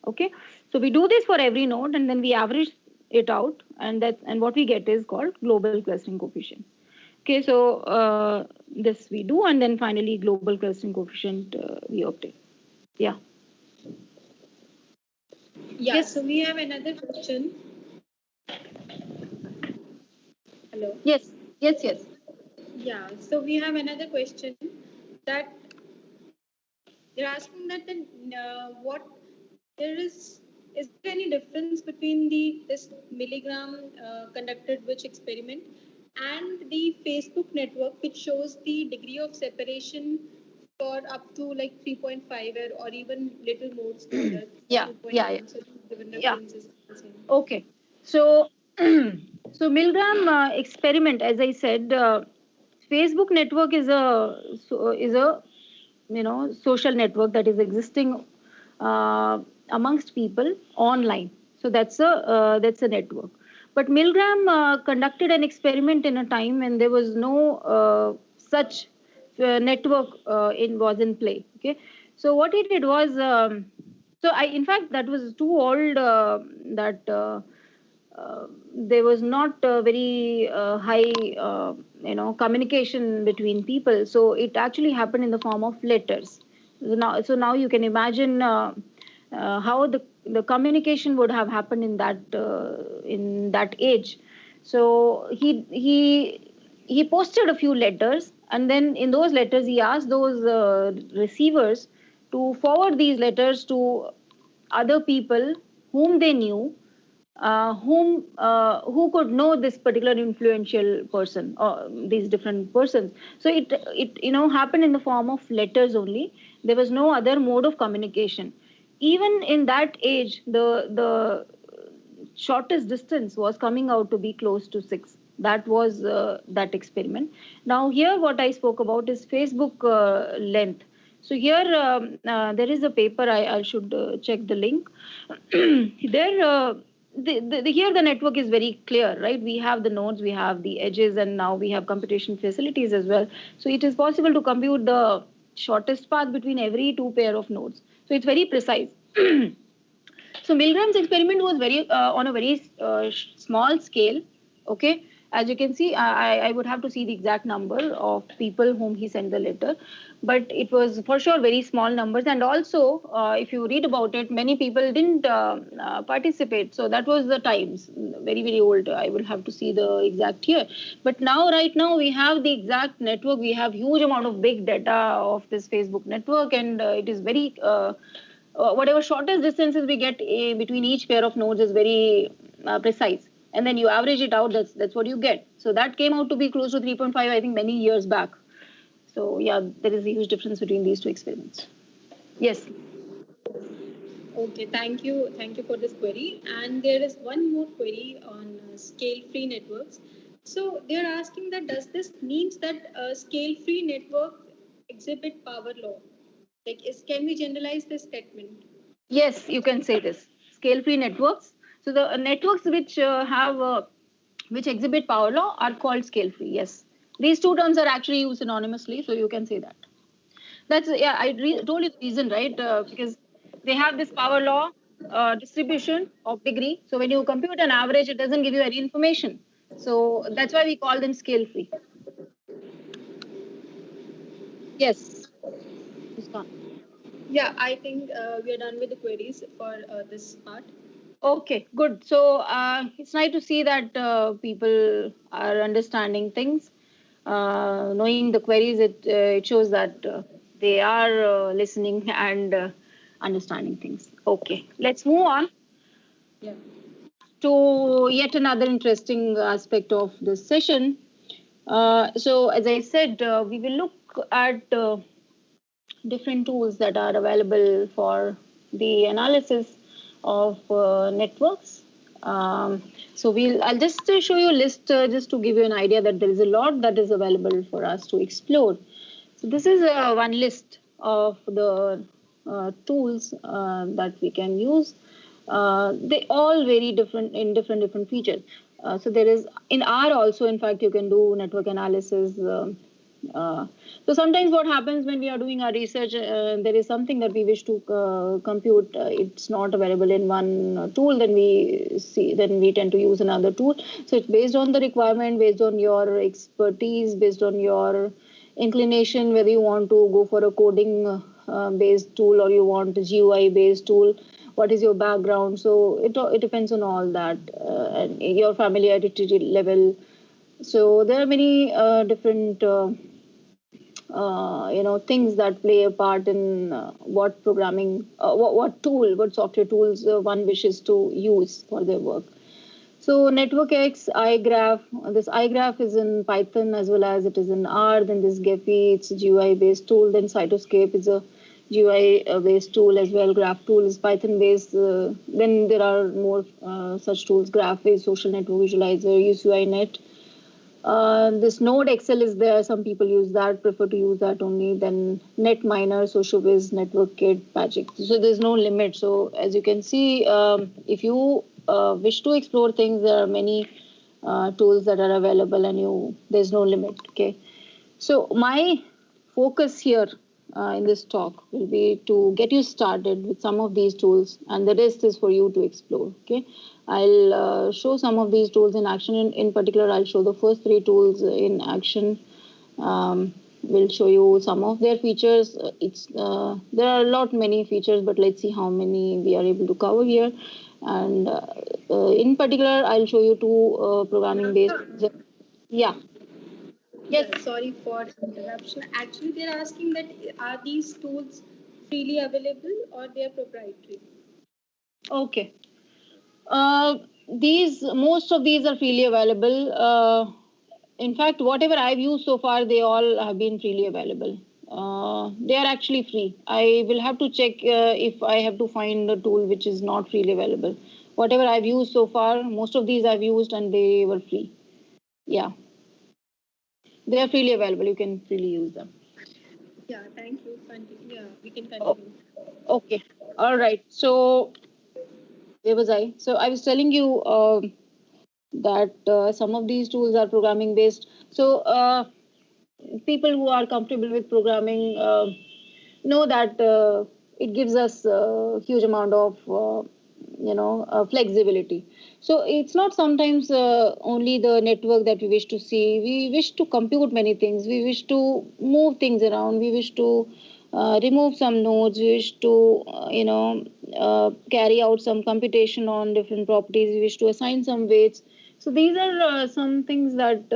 Okay, so we do this for every node, and then we average it out, and what we get is called global clustering coefficient. Okay, so this we do, and then finally global clustering coefficient we obtain. Yeah. Yeah, yes. So we have another question. Hello. Yes. Yeah, so we have another question that they're asking that what there is there any difference between this Milgram conducted which experiment and the Facebook network, which shows the degree of separation for up to like 3.5 or even little more smaller, Yeah. 2.1. So given Yeah. reference is the same. Okay. So, so Milgram experiment, as I said, Facebook network is a social network that is existing amongst people online. So that's a network. But Milgram conducted an experiment in a time when there was no such network was in play. Okay, so what he did was, so I in fact that was too old that. There was not very high communication between people, so it actually happened in the form of letters. So now you can imagine how the communication would have happened in that age. So he posted a few letters, and then in those letters he asked those receivers to forward these letters to other people whom they knew, who could know this particular influential person or these different persons. So it happened in the form of letters only. There was no other mode of communication. Even in that age, the shortest distance was coming out to be close to 6. That was that experiment. Now here what I spoke about is Facebook length. So here there is a paper. I should check the link. There here the network is very clear, right? We have the nodes, we have the edges, and now we have computation facilities as well. So it is possible to compute the shortest path between every two pair of nodes. So it's very precise. So Milgram's experiment was very on a very small scale. Okay, as you can see, I would have to see the exact number of people whom he sent the letter, but it was for sure very small numbers. And also, if you read about it, many people didn't participate. So that was the times, very old. I will have to see the exact year. But now, right now, we have the exact network. We have huge amount of big data of this Facebook network, and it is very whatever shortest distances we get between each pair of nodes is very precise, and then you average it out. That's what you get. So that came out to be close to 3.5, I think, many years back. So yeah, there is a huge difference between these two experiments. Yes. Okay, thank you for this query. And there is one more query on scale-free networks. So they are asking that does this means that scale-free network exhibit power law? Like, can we generalize this statement? Yes, you can say this. Scale-free networks. So the networks which exhibit power law are called scale-free. Yes, these two terms are actually used synonymously, so you can say that. That's yeah. I told you the reason, right? Because they have this power law distribution of degree. So when you compute an average, it doesn't give you any information. So that's why we call them scale-free. Yes. Yeah, I think we are done with the queries for this part. Okay, good. So it's nice to see that people are understanding things. Knowing the queries, it shows that they are listening and understanding things. Okay, let's move on. Yeah. To yet another interesting aspect of this session. So, as I said, we will look at different tools that are available for the analysis of networks. So I'll just show you a list just to give you an idea that there is a lot that is available for us to explore. So this is one list of the tools that we can use. They all vary different in different features. So there is in R also, in fact, you can do network analysis. So sometimes what happens when we are doing our research, there is something that we wish to compute. It's not available in one tool, then we tend to use another tool. So it's based on the requirement, based on your expertise, based on your inclination, whether you want to go for a coding based tool or you want a GUI based tool. What is your background? So it depends on all that and your familiarity level. So there are many different things that play a part in what programming, what software tools one wishes to use for their work. So NetworkX, iGraph, this iGraph is in Python as well as it is in R. Then this Gephi, it's a GUI based tool. Then Cytoscape is a GUI based tool as well. Graph tool is Python based. Then there are more such tools. Graphviz, Social Network Visualizer, UCINet. This Node Excel is there. Some people use that, prefer to use that only. Then Netminer, SocialViz, NetworkKit, Magic. So there's no limit. So as you can see, if you wish to explore things, there are many tools that are available, and there's no limit. Okay. So my focus here in this talk will be to get you started with some of these tools, and the rest is for you to explore. Okay. I'll show some of these tools in action. In particular, I'll show the first three tools in action. We'll show you some of their features. There are a lot many features, but let's see how many we are able to cover here. And in particular, I'll show you two programming based. Yeah. Yes. Yeah, sorry for interruption. Actually, they're asking that are these tools freely available or they are proprietary? Okay. These most of these are freely available. In fact, whatever I've used so far, they all have been freely available. They are actually free. I will have to check if I have to find a tool which is not freely available. Whatever I've used so far, most of these I've used and they were free. Yeah, they are freely available. You can freely use them. Yeah, thank you. Yeah, we can Oh, continue. okay. All right. So where was I? So I was telling you that some of these tools are programming based. So people who are comfortable with programming know that it gives us a huge amount of flexibility. So it's not sometimes only the network that we wish to see. We wish to compute many things. We wish to move things around. We wish to remove some nodes. We wish to carry out some computation on different properties. We wish to assign some weights. So these are some things that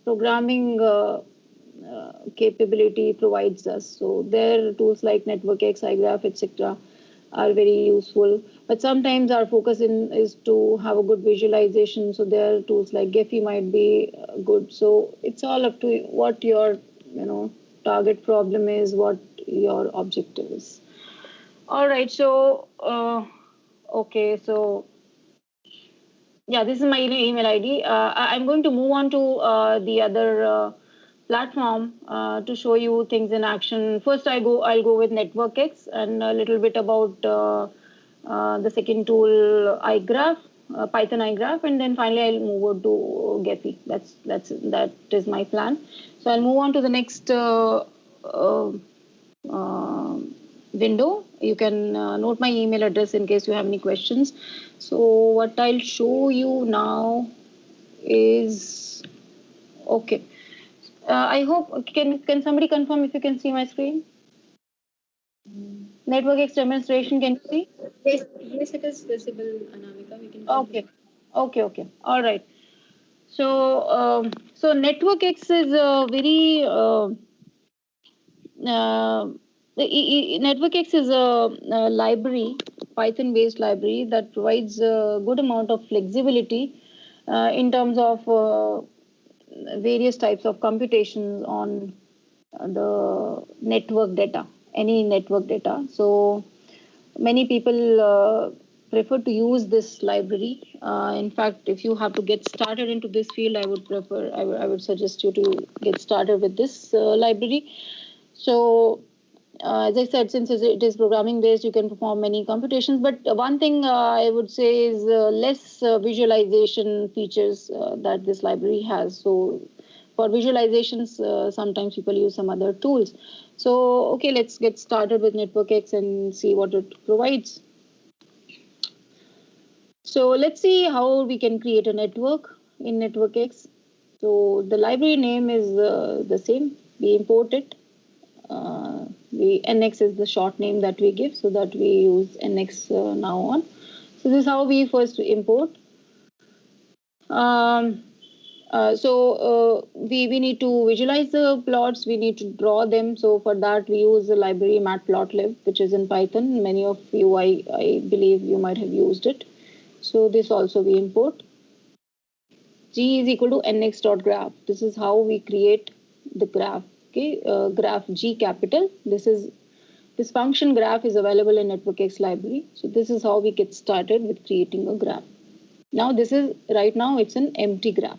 programming capability provides us. So there tools like NetworkX, iGraph, etc. are very useful. But sometimes our focus is to have a good visualization. So there are tools like Gephi might be good. So it's all up to what your target problem is, what your objective is. All right. So okay. So yeah, this is my email ID. I'm going to move on to the other platform to show you things in action. First, I'll go with NetworkX and a little bit about the second tool, iGraph, Python iGraph, and then finally I'll move on to Gephi. That is my plan. So I'll move on to the next uh, window. You can note my email address in case you have any questions. So what I'll show you now is okay. I hope can somebody confirm if you can see my screen? NetworkX demonstration, can you see? Yes, it is visible, Anamika. We can Okay, continue. okay. All right. So NetworkX is a very uh, NetworkX is a library, Python-based library that provides a good amount of flexibility in terms of various types of computations on the network data, any network data. So many people prefer to use this library. In fact, if you have to get started into this field, I would suggest you to get started with this library. So as I said, since it is programming based, you can perform many computations. But one thing I would say is less visualization features that this library has. So for visualizations, sometimes people use some other tools. So okay, let's get started with NetworkX and see what it provides. So let's see how we can create a network in NetworkX. So the library name is the same. We import it. NX is the short name that we give, so that we use NX now on. So this is how we first import. Um, we need to visualize the plots. We need to draw them. So for that we use the library matplotlib, which is in Python. Many of you, I believe, you might have used it. So this also we import. G is equal to nx.graph. This is how we create the graph. Okay, graph G capital. This function graph is available in NetworkX library. So this is how we get started with creating a graph. Now right now it's an empty graph.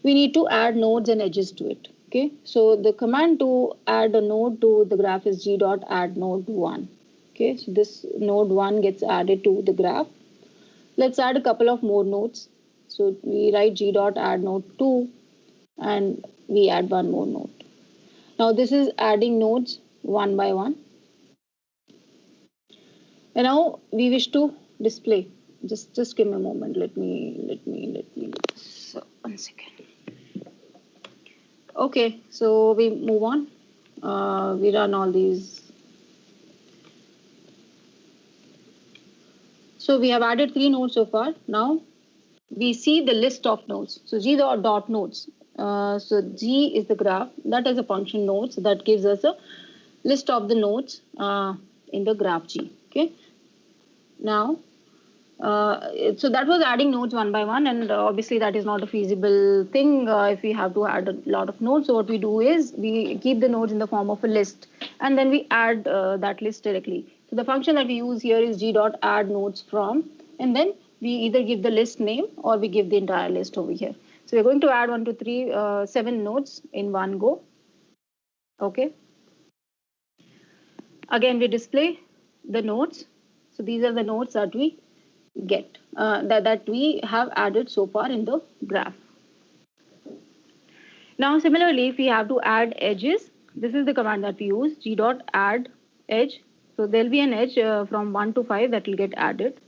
We need to add nodes and edges to it. Okay, so the command to add a node to the graph is g.addNode1. Okay, so this node 1 gets added to the graph. Let's add a couple of more nodes. So we write g.addNode2 and we add one more node. Now this is adding nodes one by one. And now we wish to display. Just give me a moment. Let me. So 1 second. Okay, so we move on. We run all these. So we have added 3 nodes so far. Now we see the list of nodes. So G dot nodes. So G is the graph. That is a function nodes that gives us a list of the nodes in the graph G. Okay. Now, so that was adding nodes one by one, and obviously that is not a feasible thing if we have to add a lot of nodes. So what we do is we keep the nodes in the form of a list, and then we add that list directly. So the function that we use here is g dot add nodes from, and then we either give the list name or we give the entire list over here. So we're going to add 1, 2, 3, 7 nodes in one go. Okay. Again, we display the nodes. So these are the nodes that we get that we have added so far in the graph. Now similarly, if we have to add edges, this is the command that we use, g dot add edge. So there'll be an edge from 1 to 5 that will get added.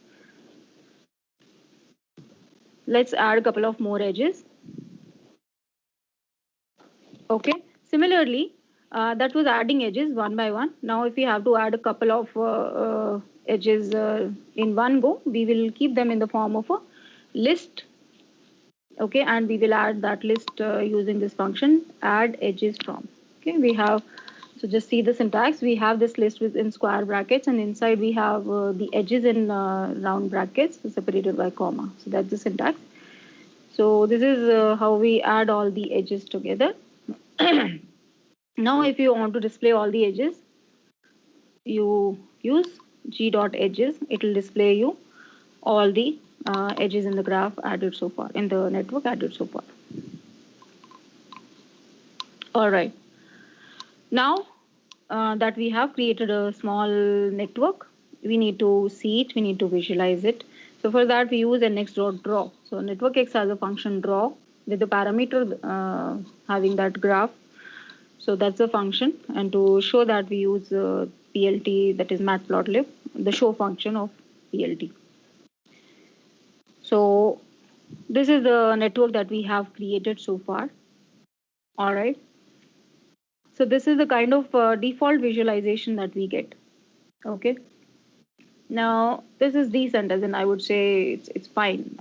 Let's add a couple of more edges. Okay. Similarly, that was adding edges one by one. Now if we have to add a couple of edges in one go, we will keep them in the form of a list. Okay, and we will add that list using this function add edges from. Okay, we have, so just see the syntax. We have this list within square brackets, and inside we have the edges in round brackets separated by comma. So that's the syntax. So this is how we add all the edges together. Now if you want to display all the edges, you use g dot edges. It will display you all the edges in the graph added so far, in the network added so far. All right. Now that we have created a small network, we need to see it, we need to visualize it. So for that, we use nx.draw. So network X has a function draw with the parameter having that graph. So that's the function. And to show that, we use PLT, that is matplotlib, the show function of PLT. So this is the network that we have created so far. All right. So this is the kind of default visualization that we get. Okay. Now this is decent, as in I would say it's fine.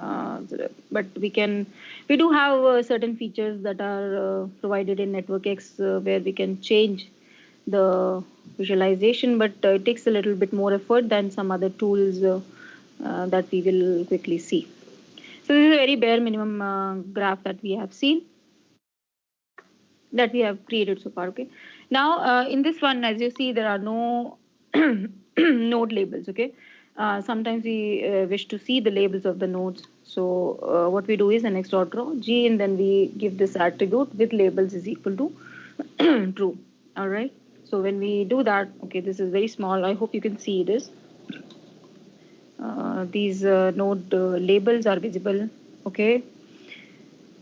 But we do have certain features that are provided in Network X where we can change the visualization, but it takes a little bit more effort than some other tools that we will quickly see. So this is a very bare minimum graph that we have seen, that we have created so far. Okay. Now in this one, as you see, there are no node labels. Okay. Sometimes we wish to see the labels of the nodes. So what we do is nx.draw g, and then we give this attribute with labels is equal to true. All right. So when we do that, okay, this is very small. I hope you can see this. These node labels are visible. Okay.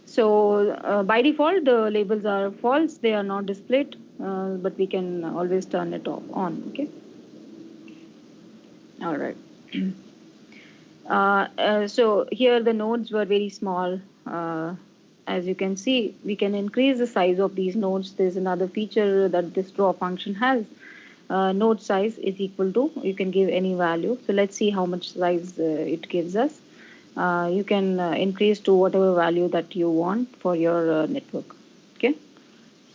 So by default, the labels are false. They are not displayed, but we can always turn it off on. Okay. All right. So here the nodes were very small. As you can see, we can increase the size of these nodes. There's another feature that this draw function has. Node size is equal to, you can give any value. So let's see how much size it gives us. You can increase to whatever value that you want for your network. Okay.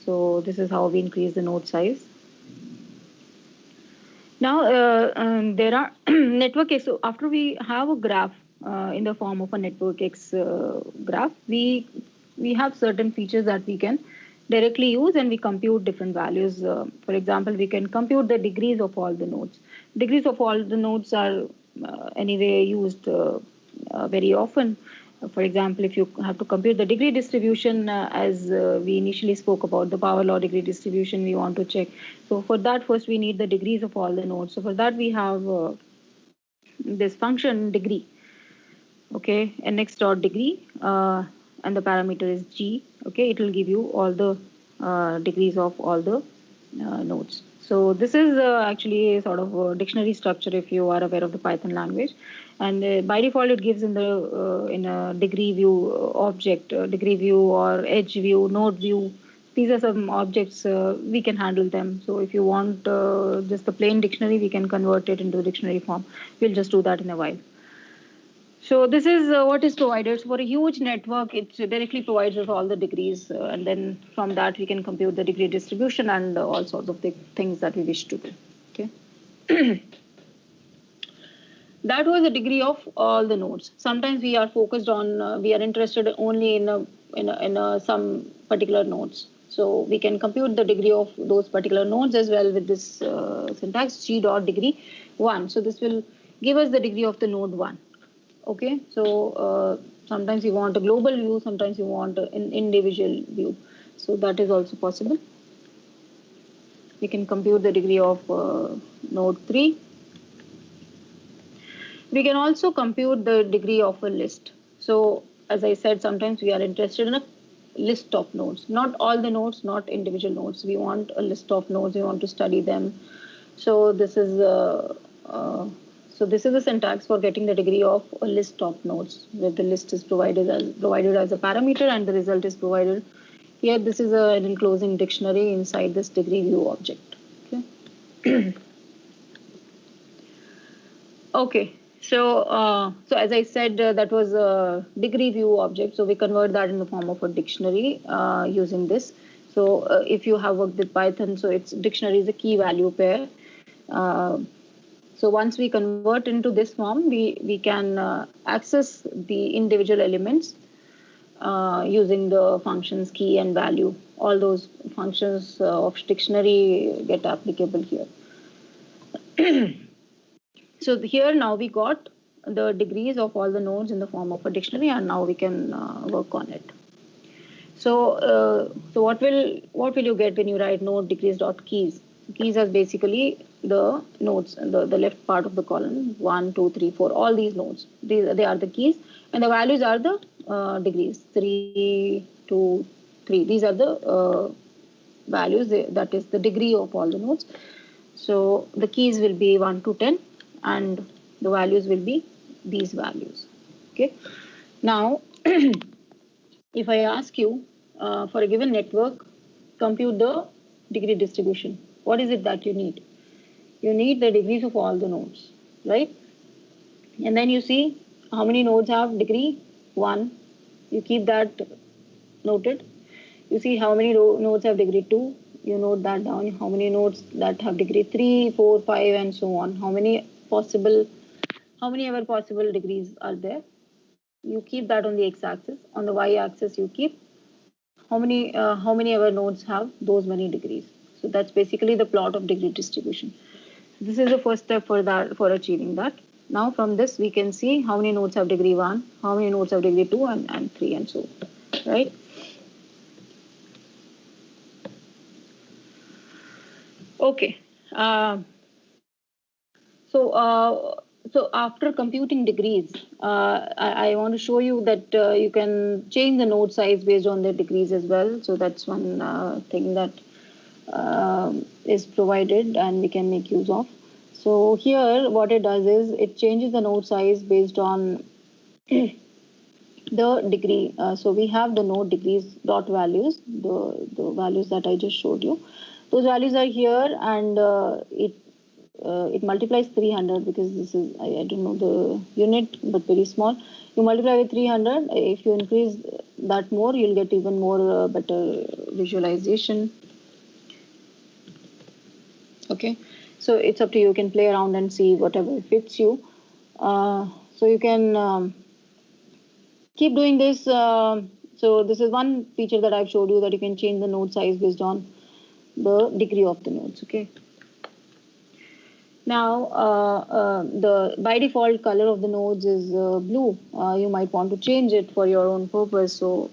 So this is how we increase the node size. Now there are network X. So after we have a graph in the form of a network X graph, we have certain features that we can directly use, and we compute different values. For example, we can compute the degrees of all the nodes. Degrees of all the nodes are anyway used very often. For example, if you have to compute the degree distribution, as we initially spoke about the power law degree distribution, we want to check. So for that, first we need the degrees of all the nodes. So for that, we have this function degree. Okay, nx.degree, and the parameter is g. Okay, it will give you all the degrees of all the nodes. So this is actually a sort of a dictionary structure if you are aware of the Python language, and by default it gives in the in a degree view object, degree view or edge view, node view, these are some objects, we can handle them. So if you want just the plain dictionary, we can convert it into dictionary form. We'll just do that in a while. So this is what is provided. So for a huge network, it directly provides us all the degrees, and then from that we can compute the degree distribution and all sorts of the things that we wish to do. Okay. That was the degree of all the nodes. Sometimes we are focused on, we are interested only in some particular nodes. So we can compute the degree of those particular nodes as well with this syntax g dot degree 1. So this will give us the degree of the node 1. Okay, so sometimes you want a global view, sometimes you want an individual view. So that is also possible. We can compute the degree of node 3. We can also compute the degree of a list. So as I said, sometimes we are interested in a list of nodes, not all the nodes, not individual nodes. We want a list of nodes, we want to study them. So this is the syntax for getting the degree of a list of nodes, where the list is provided as a parameter and the result is provided. Here, this is an enclosing dictionary inside this degree view object. Okay. Okay. So as I said, that was a degree view object. So we convert that in the form of a dictionary using this. So if you have worked with Python, so its dictionary is a key value pair. So once we convert into this form, we can access the individual elements using the functions key and value. All those functions of dictionary get applicable here. So here now we got the degrees of all the nodes in the form of a dictionary, and now we can work on it. So what will you get when you write node degrees dot keys? Keys are basically the nodes, the left part of the column, 1, 2, 3, 4, all these nodes. They are the keys, and the values are the degrees, 3, 2, 3. These are the values, that is the degree of all the nodes. So the keys will be 1 to 10, and the values will be these values. Okay. Now, if I ask you for a given network, compute the degree distribution, what is it that you need? You need the degrees of all the nodes, right? And then you see how many nodes have degree 1. You keep that noted. You see how many nodes have degree 2. You note that down. How many nodes that have degree 3, 4, 5, and so on. How many ever possible degrees are there? You keep that on the x-axis. On the y-axis, you keep how many ever nodes have those many degrees. So that's basically the plot of degree distribution. This is the first step for achieving that. Now from this we can see how many nodes have degree 1, how many nodes have degree 2 and 3 and so on, right? Okay. So after computing degrees, I want to show you that you can change the node size based on the degrees as well. So that's one thing that is provided and we can make use of. So here what it does is it changes the node size based on the degree. So we have the node degrees dot values, the values that I just showed you. Those values are here, and it multiplies 300 because this is, I don't know the unit, but very small. You multiply with 300. If you increase that more, you'll get even more better visualization. Okay, so it's up to you. You can play around and see whatever fits you. So you can keep doing this. So this is one feature that I've showed you, that you can change the node size based on the degree of the nodes. Okay. Now, the by default color of the nodes is blue. You might want to change it for your own purpose, so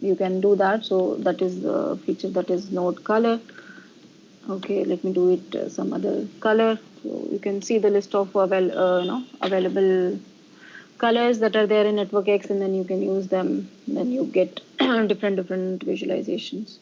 you can do that. So that is the feature, that is node color. Okay, let me do it some other color. So you can see the list of available colors that are there in Network X, and then you can use them. Then you get different visualizations.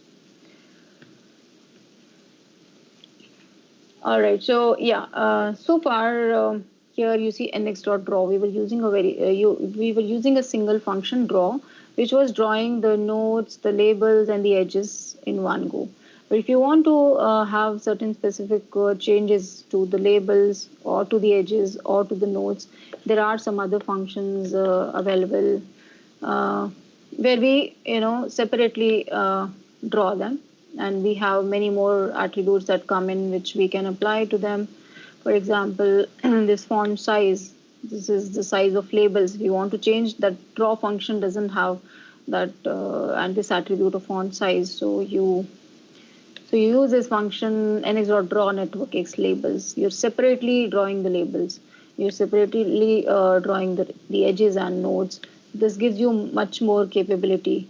All right. So yeah, so far here you see nx.draw. We were using we were using a single function draw, which was drawing the nodes, the labels, and the edges in one go. But if you want to have certain specific changes to the labels or to the edges or to the nodes, there are some other functions available uh, where we, separately draw them, and we have many more attributes that come in which we can apply to them. For example, this font size, this is the size of labels. If you want to change, that draw function doesn't have that and this attribute of font size. So you use this function nx.draw network x labels. You're separately drawing the labels. You're separately drawing the edges and nodes. This gives you much more capability,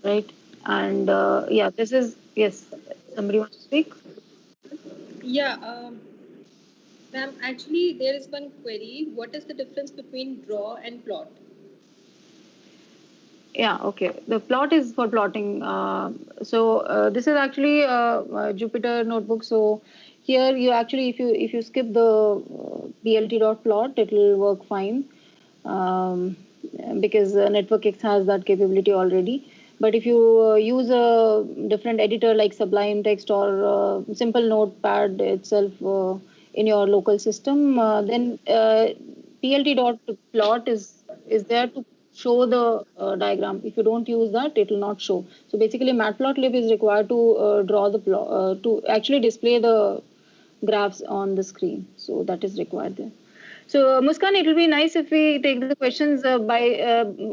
right? And yeah, this is, yes, somebody wants to speak? Yeah, ma'am, actually, there is one query. What is the difference between draw and plot? Yeah, okay. The plot is for plotting. So this is actually a Jupyter notebook. So here you actually, if you skip the plt.plot, it will work fine, um, because Network X has that capability already. But if you use a different editor like Sublime Text or simple Notepad itself in your local system, then plt.plot is there to show the diagram. If you don't use that, it will not show. So basically, Matplotlib is required to draw the plot to actually display the graphs on the screen. So that is required there. So Muskan, it will be nice if we take the questions by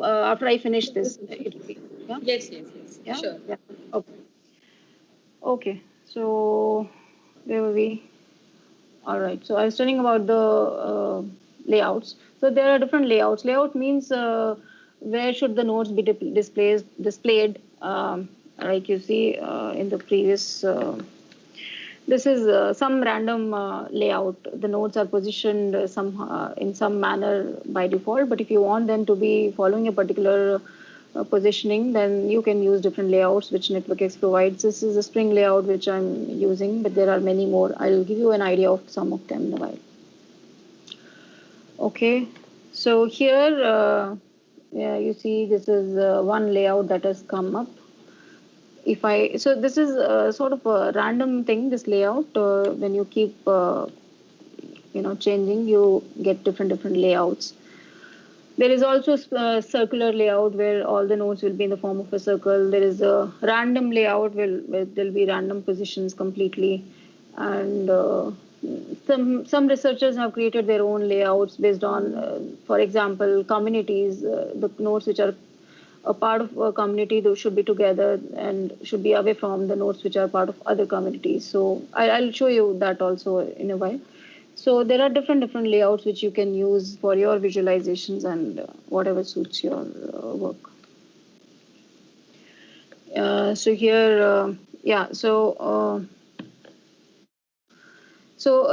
after I finish this. It will be, yeah. Yes, yes, yes. Yeah. Sure. Yeah. Okay. Okay. So where were we? All right. So I was telling about the layouts. So there are different layouts. Layout means where should the nodes be displayed. Like you see in the previous. This is some random layout. The nodes are positioned in some manner by default. But if you want them to be following a particular positioning, then you can use different layouts which NetworkX provides. This is a Spring layout which I'm using, but there are many more. I'll give you an idea of some of them in a while. Okay, so here yeah, you see this is one layout that has come up. If I so this is sort of a random thing. This layout when you keep changing, you get different layouts. There is also a circular layout where all the nodes will be in the form of a circle. There is a random layout where there'll be random positions completely, and some researchers have created their own layouts based on, for example, communities. The nodes which are a part of a community, those should be together and should be away from the nodes which are part of other communities. So I'll show you that also in a while. So there are different layouts which you can use for your visualizations and whatever suits your work. So here, yeah. So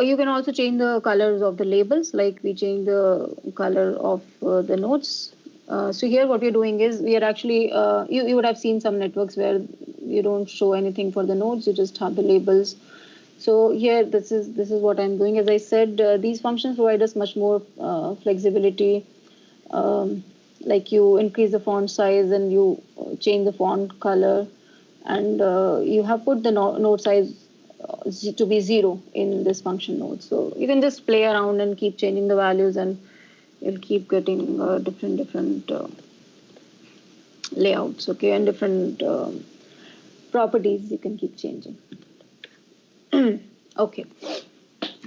you can also change the colors of the labels, like we change the color of the nodes. So here, what we're doing is we are actually you would have seen some networks where you don't show anything for the nodes; you just have the labels. So here, this is what I'm doing. As I said, these functions provide us much more flexibility. Like you increase the font size and you change the font color, and you have put the node size to be 0 in this function node. So you can just play around and keep changing the values, and you'll keep getting different layouts, okay, and different properties you can keep changing. Okay.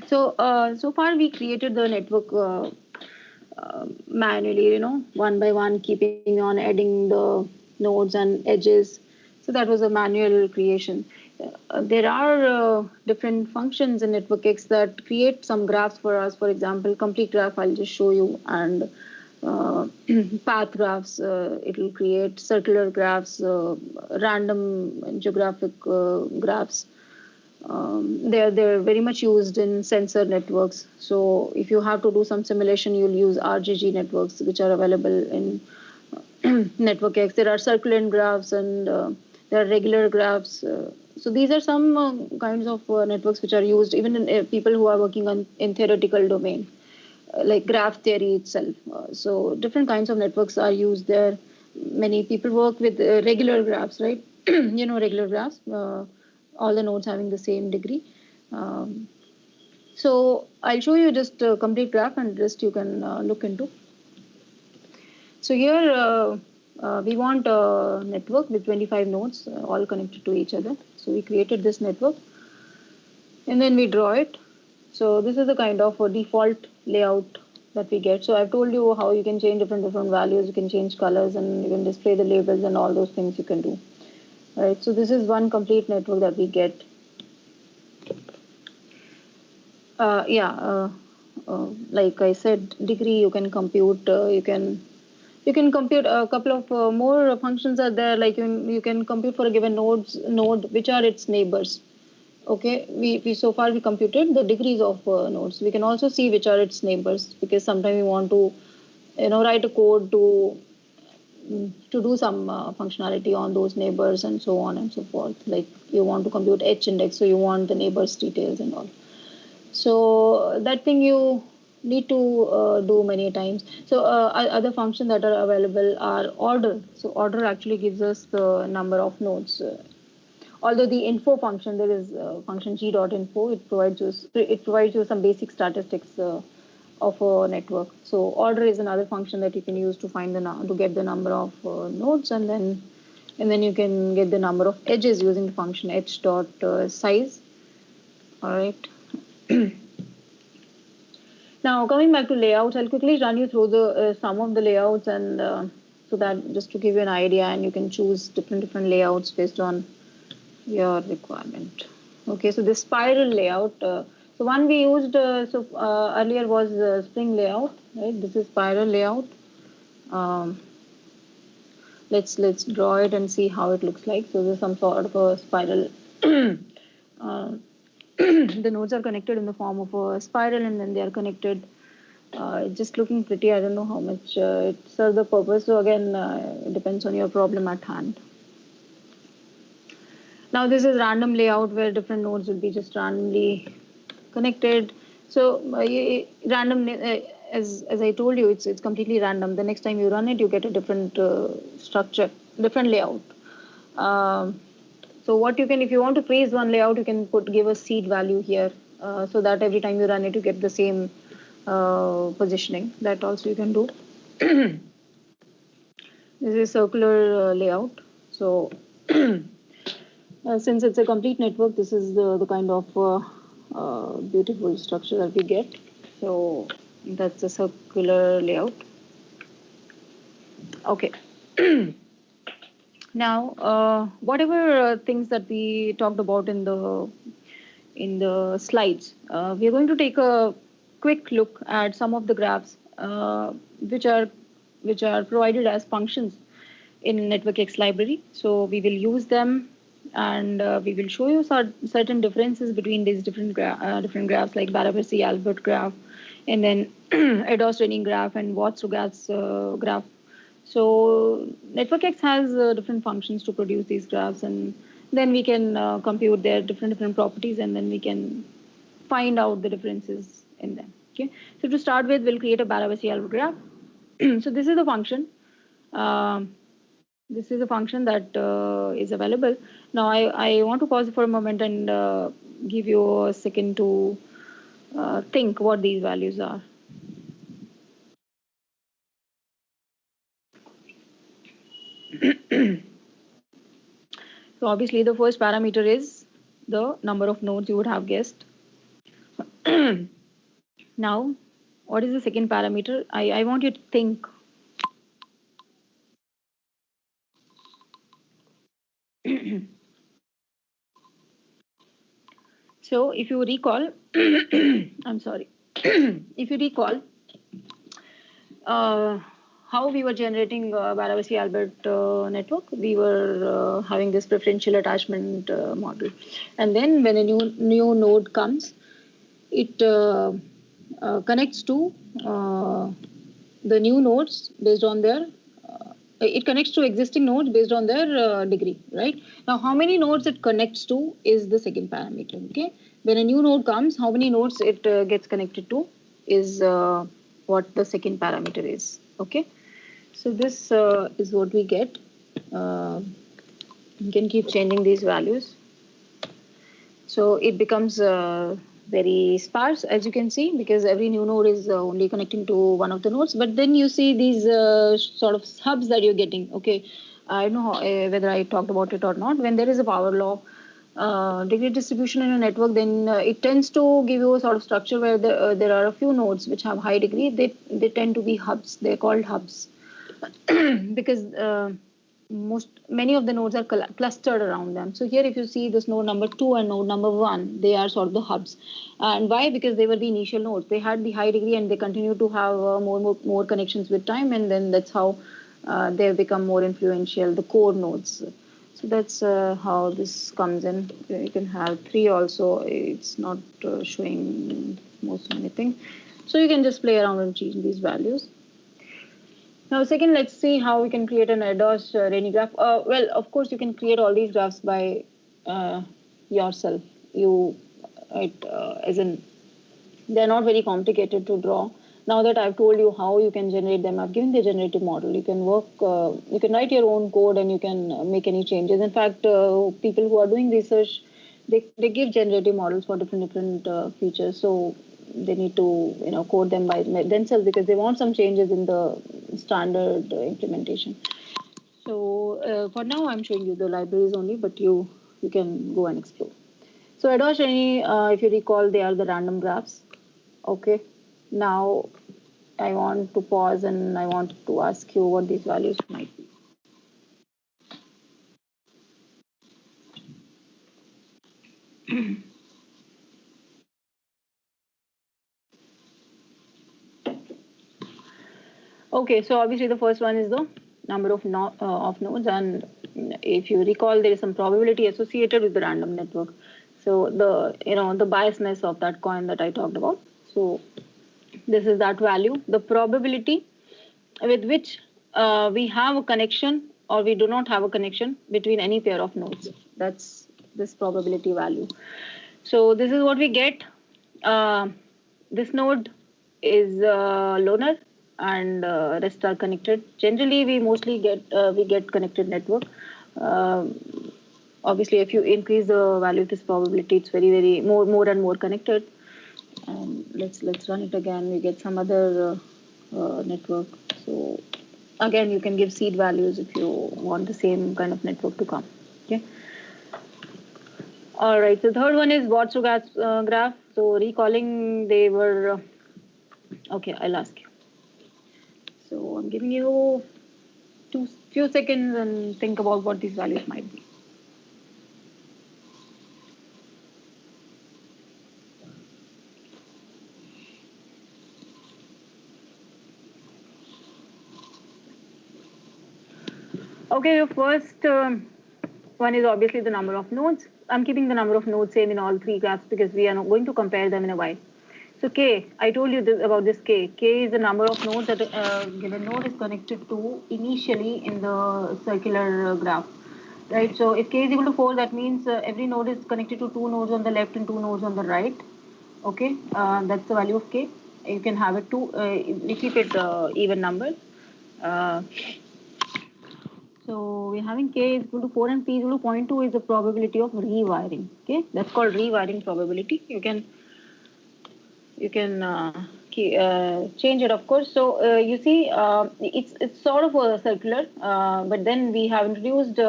So so far we created the network manually, one by one, keeping on adding the nodes and edges. So that was a manual creation. There are different functions in NetworkX that create some graphs for us. For example, complete graph, I'll just show you, and path graphs, it will create circular graphs, random geographic graphs. They're very much used in sensor networks. So if you have to do some simulation, you'll use RGG networks, which are available in NetworkX. There are circular graphs and there are regular graphs. So these are some kinds of networks which are used even in people who are working in theoretical domain. like graph theory itself. So different kinds of networks are used there. Many people work with regular graphs, right? Regular graphs, all the nodes having the same degree. So I'll show you just a complete graph and rest you can look into. So here we want a network with 25 nodes all connected to each other. So we created this network and then we draw it. So this is the kind of a default layout that we get. So I've told you how you can change different values, you can change colors and you can display the labels and all those things you can do. All right, so this is one complete network that we get. Like I said, degree you can compute, you can compute a couple of more functions are there, like you can compute for a given node which are its neighbors. Okay, we so far we computed the degrees of nodes. We can also see which are its neighbors, because sometimes we want to write a code to do some functionality on those neighbors and so on and so forth. Like you want to compute H index, so you want the neighbors details and all. So that thing you need to do many times. So other functions that are available are order. So order actually gives us the number of nodes. Although the info function, there is function g.info, it provides you some basic statistics of a network. So order is another function that you can use to find to get the number of nodes, and then you can get the number of edges using the function h.size. All right. Now coming back to layouts, I'll quickly run you through the some of the layouts, and so that just to give you an idea, and you can choose different layouts based on your requirement. Okay, so this spiral layout. So one we used earlier was spring layout, right? This is spiral layout. Let's draw it and see how it looks like. So there's some sort of a spiral. The nodes are connected in the form of a spiral, and then they are connected. Just looking pretty. I don't know how much it serves the purpose. So again, it depends on your problem at hand. Now this is random layout where different nodes will be just randomly connected. So random, as I told you, it's completely random. The next time you run it, you get a different structure, different layout. So what you can, if you want to freeze one layout, you can give a seed value here, so that every time you run it, you get the same positioning. That also you can do. This is circular layout. So since it's a complete network, this is the kind of beautiful structure that we get. So that's a circular layout. Okay. Now, whatever things that we talked about in the slides, we are going to take a quick look at some of the graphs which are provided as functions in NetworkX library. So we will use them, and we will show you certain differences between these different graphs, like Barabasi-Albert graph, and then ADOS training graph and Watts-Rugatz graph. So NetworkX has different functions to produce these graphs, and then we can compute their different properties, and then we can find out the differences in them. Okay. So to start with, we'll create a Barabasi-Albert graph. So this is the function. This is a function that is available. Now I want to pause for a moment and give you a second to think what these values are. So obviously the first parameter is the number of nodes, you would have guessed. Now, what is the second parameter? I want you to think. So if you recall, I'm sorry, if you recall how we were generating Barabasi-Albert network, we were having this preferential attachment model. And then when a new node comes, it connects to the new nodes based on their it connects to existing nodes based on their degree, right? Now, how many nodes it connects to is the second parameter, okay? When a new node comes, how many nodes it gets connected to is what the second parameter is. Okay, so this is what we get. You can keep changing these values. So it becomes very sparse, as you can see, because every new node is only connecting to one of the nodes. But then you see these sort of hubs that you're getting. Okay, I don't know whether I talked about it or not. When there is a power law degree distribution in a network, then it tends to give you a sort of structure where there are a few nodes which have high degree. They tend to be hubs. They're called hubs because many of the nodes are clustered around them. So here, if you see this node number 2 and node number 1, they are sort of the hubs. And why? Because they were the initial nodes. They had the high degree and they continue to have more connections with time, and then that's how they have become more influential, the core nodes. So that's how this comes in. You can have 3 also. It's not showing most of anything. So you can just play around and change these values. Now, second, let's see how we can create an ADOS Renyi graph. Well, of course, you can create all these graphs by yourself. As in, they're not very complicated to draw. Now that I've told you how you can generate them, I've given the generative model. You can you can write your own code and you can make any changes. In fact, people who are doing research, they give generative models for different features. So they need to code them by themselves because they want some changes in the standard implementation. So for now, I'm showing you the libraries only, but you can go and explore. So ADOS Renyi, if you recall, they are the random graphs. Okay. Now I want to pause and I want to ask you what these values might be. Okay, so obviously the first one is the number of nodes, and if you recall, there is some probability associated with the random network. So the biasness of that coin that I talked about. So this is that value, the probability with which we have a connection or we do not have a connection between any pair of nodes. That's this probability value. So this is what we get. This node is loner and rest are connected. Generally, we mostly get connected network. Obviously, if you increase the value of this probability, it's very more and more connected. Let's run it again. We get some other network. So again, you can give seed values if you want the same kind of network to come. Okay. All right. So third one is Botso graph. So recalling, they were okay. I'll ask you. So I'm giving you few seconds and think about what these values might be. Okay, the first one is obviously the number of nodes. I'm keeping the number of nodes same in all 3 graphs because we are not going to compare them in a while. So K, I told you about this K. K is the number of nodes that a given node is connected to initially in the circular graph, right? So if K is equal to 4, that means every node is connected to 2 nodes on the left and 2 nodes on the right. Okay, that's the value of K. You can have it we keep it even number. So we're having K is equal to 4 and P is equal to 0.2 is the probability of rewiring. Okay, that's called rewiring probability. You can change it, of course. So you see, it's sort of a circular, but then we have introduced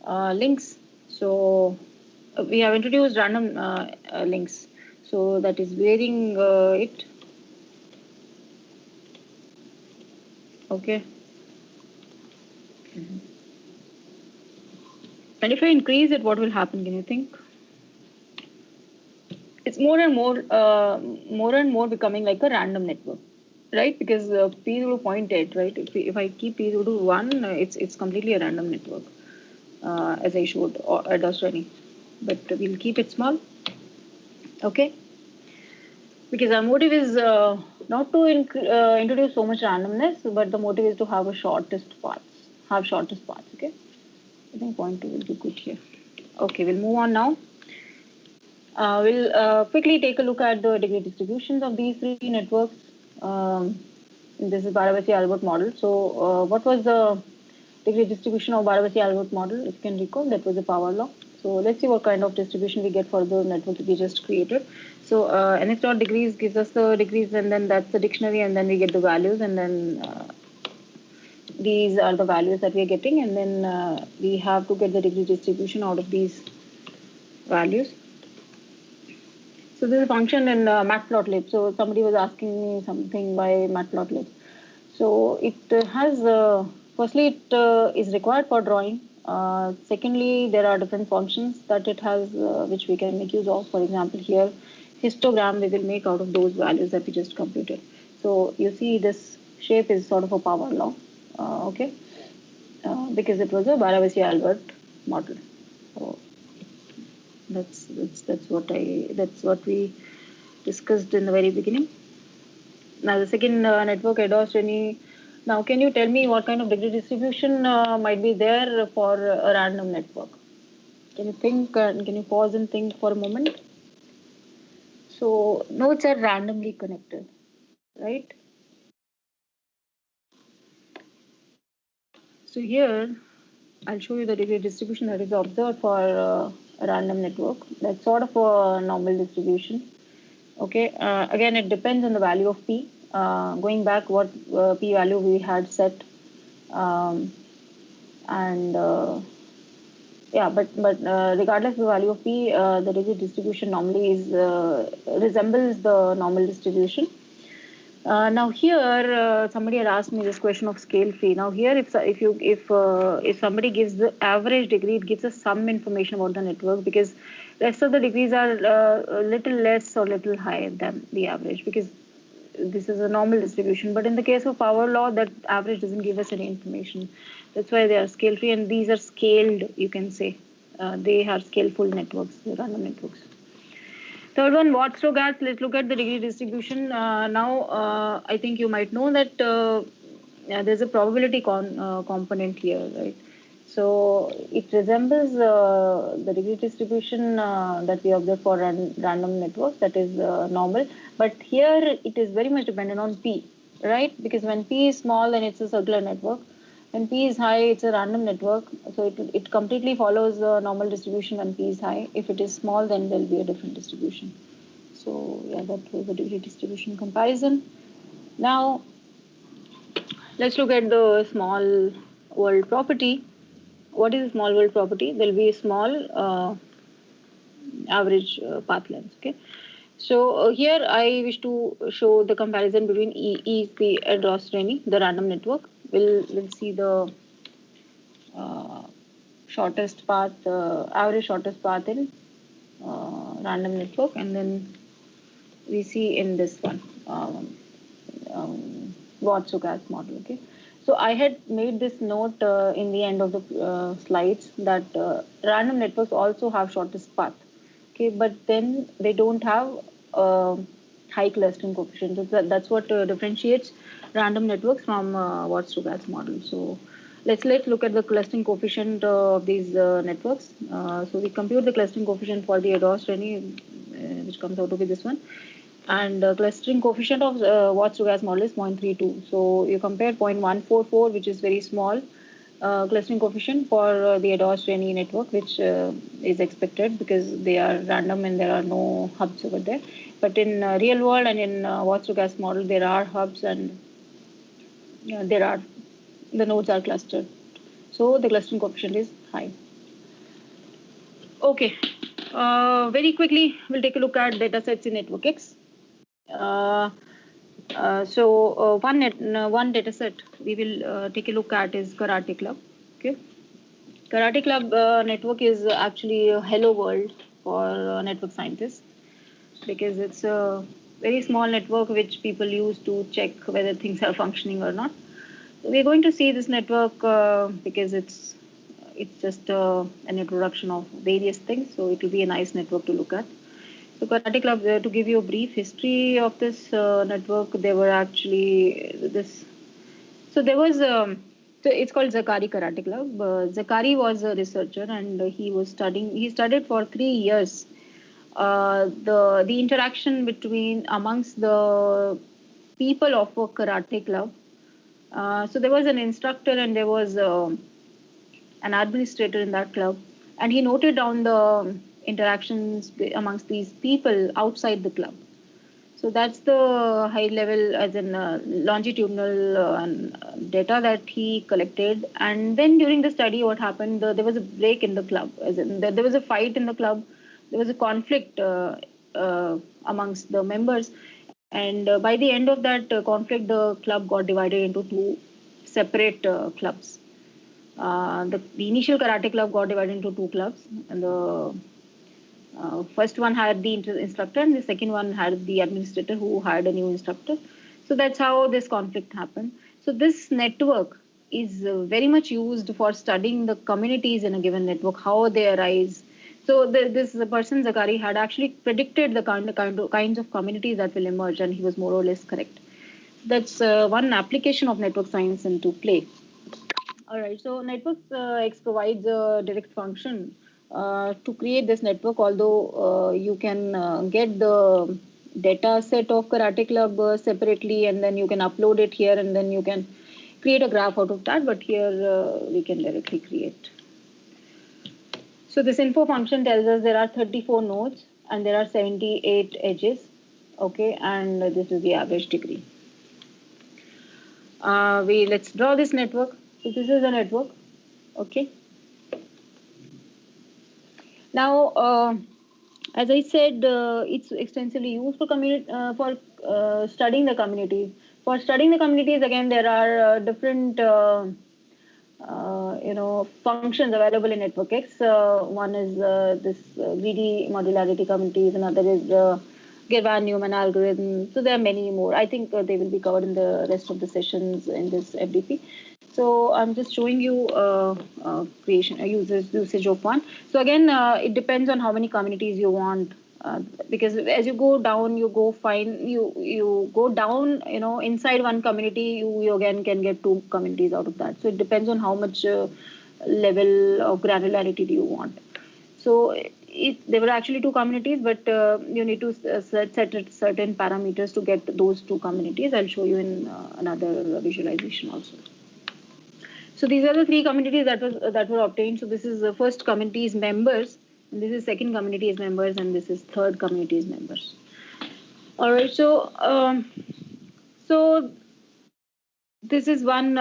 links. So we have introduced random links. So that is varying it. Okay. And if I increase it, what will happen? Can you think? It's more and more becoming like a random network, right? Because P is equal to 0.8, right? If I keep P is equal to 1, it's completely a random network, as I showed ADOS Renyi. But we'll keep it small, okay? Because our motive is not to introduce so much randomness, but the motive is to have shortest paths, okay? I think 0.2 will be good here. Okay, we'll move on now. We'll quickly take a look at the degree distributions of these 3 networks. This is Barabasi-Albert model. So what was the degree distribution of Barabasi-Albert model? If you can recall, that was a power law. So let's see what kind of distribution we get for the network that we just created. So nx dot degrees gives us the degrees, and then that's the dictionary, and then we get the values, and then these are the values that we are getting, and then we have to get the degree distribution out of these values. So this is a function in matplotlib. So somebody was asking me something by matplotlib. So it has, firstly, it is required for drawing. Secondly, there are different functions that it has, which we can make use of. For example, here, histogram we will make out of those values that we just computed. So you see this shape is sort of a power law, okay, because it was a Barabasi-Albert model. So that's what we discussed in the very beginning. Now the second network, Eddowes-Renyi. Now can you tell me what kind of degree distribution might be there for a random network? Can you think? Can you pause and think for a moment? So nodes are randomly connected, right? So here I'll show you the degree distribution that is observed for a random network. That's sort of a normal distribution. Okay, again, it depends on the value of P. Going back, what P value we had set, and yeah, but regardless of the value of P, the degree distribution normally is resembles the normal distribution. Now here, somebody had asked me this question of scale free. Now here, if somebody gives the average degree, it gives us some information about the network, because rest of the degrees are a little less or little higher than the average, because this is a normal distribution. But in the case of power law, that average doesn't give us any information. That's why they are scale free, and these are scaled, you can say. They are scaleful networks, random networks. Third one, Watt-Stokes. Let's look at the degree distribution. Now, I think you might know that there's a probability component here, right? So it resembles the degree distribution that we observe for random networks, that is normal. But here it is very much dependent on P, right? Because when P is small, then it's a circular network. When P is high, it's a random network. So it completely follows the normal distribution when P is high. If it is small, then there'll be a different distribution. So yeah, that was the degree distribution comparison. Now, let's look at the small world property. What is a small world property? There'll be a small average path length. Okay. So here I wish to show the comparison between E is the Eddowes-Renyi, the random network. We'll see the shortest path, average shortest path in random network, and then we see in this one Watt-Stokes model. Okay, so I had made this note in the end of the slides that random networks also have shortest path. Okay, but then they don't have high clustering coefficient. So that's what differentiates random networks from Watt-Stokes model. So let's look at the clustering coefficient of these networks. So we compute the clustering coefficient for the Eddowes-Renyi, which comes out to be this one. And clustering coefficient of Watt-Stokes model is 0.32. So you compare 0.144, which is very small, clustering coefficient for the Eddowes-Renyi network, which is expected because they are random and there are no hubs over there. But in real world and in Watt-Stokes model, there are hubs and the nodes are clustered. So the clustering coefficient is high. Okay. Very quickly, we'll take a look at data sets in Network X. One data set we will take a look at is Karate Club. Okay, Karate Club network is actually a hello world for network scientists, because it's a very small network which people use to check whether things are functioning or not. So we're going to see this network because it's just an introduction of various things. So it will be a nice network to look at. So Karate Club, to give you a brief history of this network, there were actually this. So there was, so it's called Zakari Karate Club. Zakari was a researcher and he studied for 3 years the interaction amongst the people of a karate club. So there was an instructor and there was an administrator in that club, and he noted down the interactions amongst these people outside the club. So that's the high level, as in longitudinal data that he collected. And then during the study, what happened? There was a break in the club, as in there was a fight in the club. There was a conflict amongst the members, and by the end of that conflict, the club got divided into two separate clubs. The initial karate club got divided into two clubs, and the first one had the instructor, and the second one had the administrator who hired a new instructor. So that's how this conflict happened. So this network is very much used for studying the communities in a given network, how they arise. So this person Zakari had actually predicted the kinds of communities that will emerge, and he was more or less correct. That's one application of network science into play. All right, so NetworkX provides a direct function to create this network, although you can get the data set of Karate Club separately, and then you can upload it here, and then you can create a graph out of that, but here we can directly create. So this info function tells us there are 34 nodes and there are 78 edges, okay, and this is the average degree. Let's draw this network. So this is a network, okay. Now, as I said, it's extensively used for studying the communities. For studying the communities, again, there are different functions available in NetworkX. One is this greedy modularity communities, another is Girvan-Newman algorithm. So there are many more. I think they will be covered in the rest of the sessions in this FDP. So I'm just showing you usage of one. So again, it depends on how many communities you want. Because as you go down, you go down, inside one community, you again can get two communities out of that. So it depends on how much level of granularity do you want. So there were actually two communities, but you need to set certain parameters to get those two communities. I'll show you in another visualization also. So these are the three communities that were obtained. So this is the first community is members, and this is second community is members, and this is third community is members. All right. So so this is one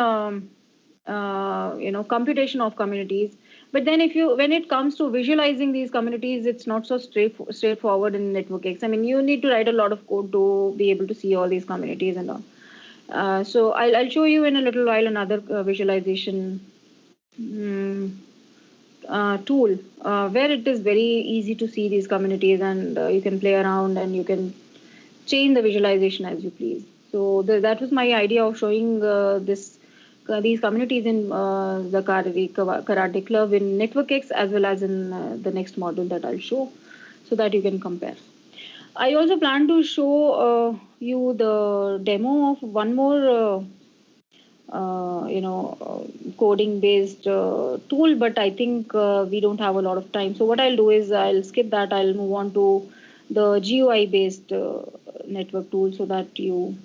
computation of communities. But then when it comes to visualizing these communities, it's not so straightforward in NetworkX. I mean, you need to write a lot of code to be able to see all these communities and all. So I'll show you in a little while another visualization tool where it is very easy to see these communities, and you can play around and you can change the visualization as you please. So that was my idea of showing these communities in the Karate Club in NetworkX, as well as in the next module that I'll show, so that you can compare. I also plan to show you the demo of one more coding based tool, but I think we don't have a lot of time. So what I'll do is I'll skip that. I'll move on to the GUI based network tool, so that you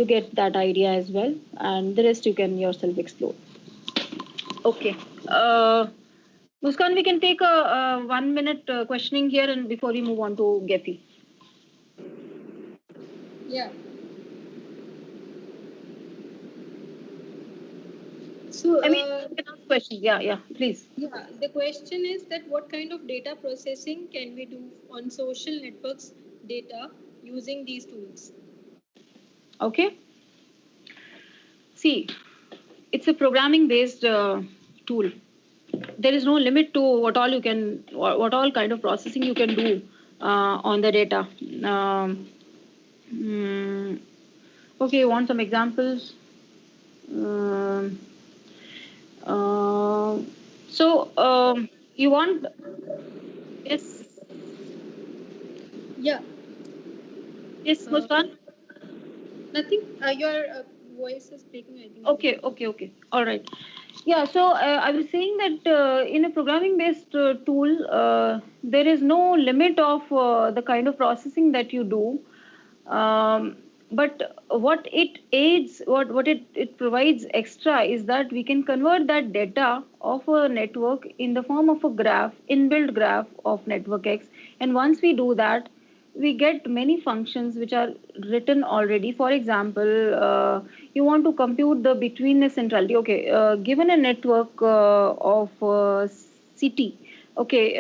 get that idea as well, and the rest you can yourself explore. Okay. Muskan, we can take a 1 minute questioning here, and before we move on to Gephi. Yeah. So, I mean, you can ask questions. Yeah, please. Yeah, the question is that what kind of data processing can we do on social networks data using these tools? Okay. See, it's a programming based tool. There is no limit to what all kind of processing you can do on the data. Okay, you want some examples? You want? Yes. Yeah. Yes, Muskan? Nothing. Your voice is breaking, I think. Okay. All right. Yeah, so I was saying that in a programming based tool, there is no limit of the kind of processing that you do. but what it aids, what it provides extra is that we can convert that data of a network in the form of a graph, inbuilt graph of network X. And once we do that, we get many functions which are written already. For example, you want to compute the betweenness centrality. Okay, given a network of city, okay,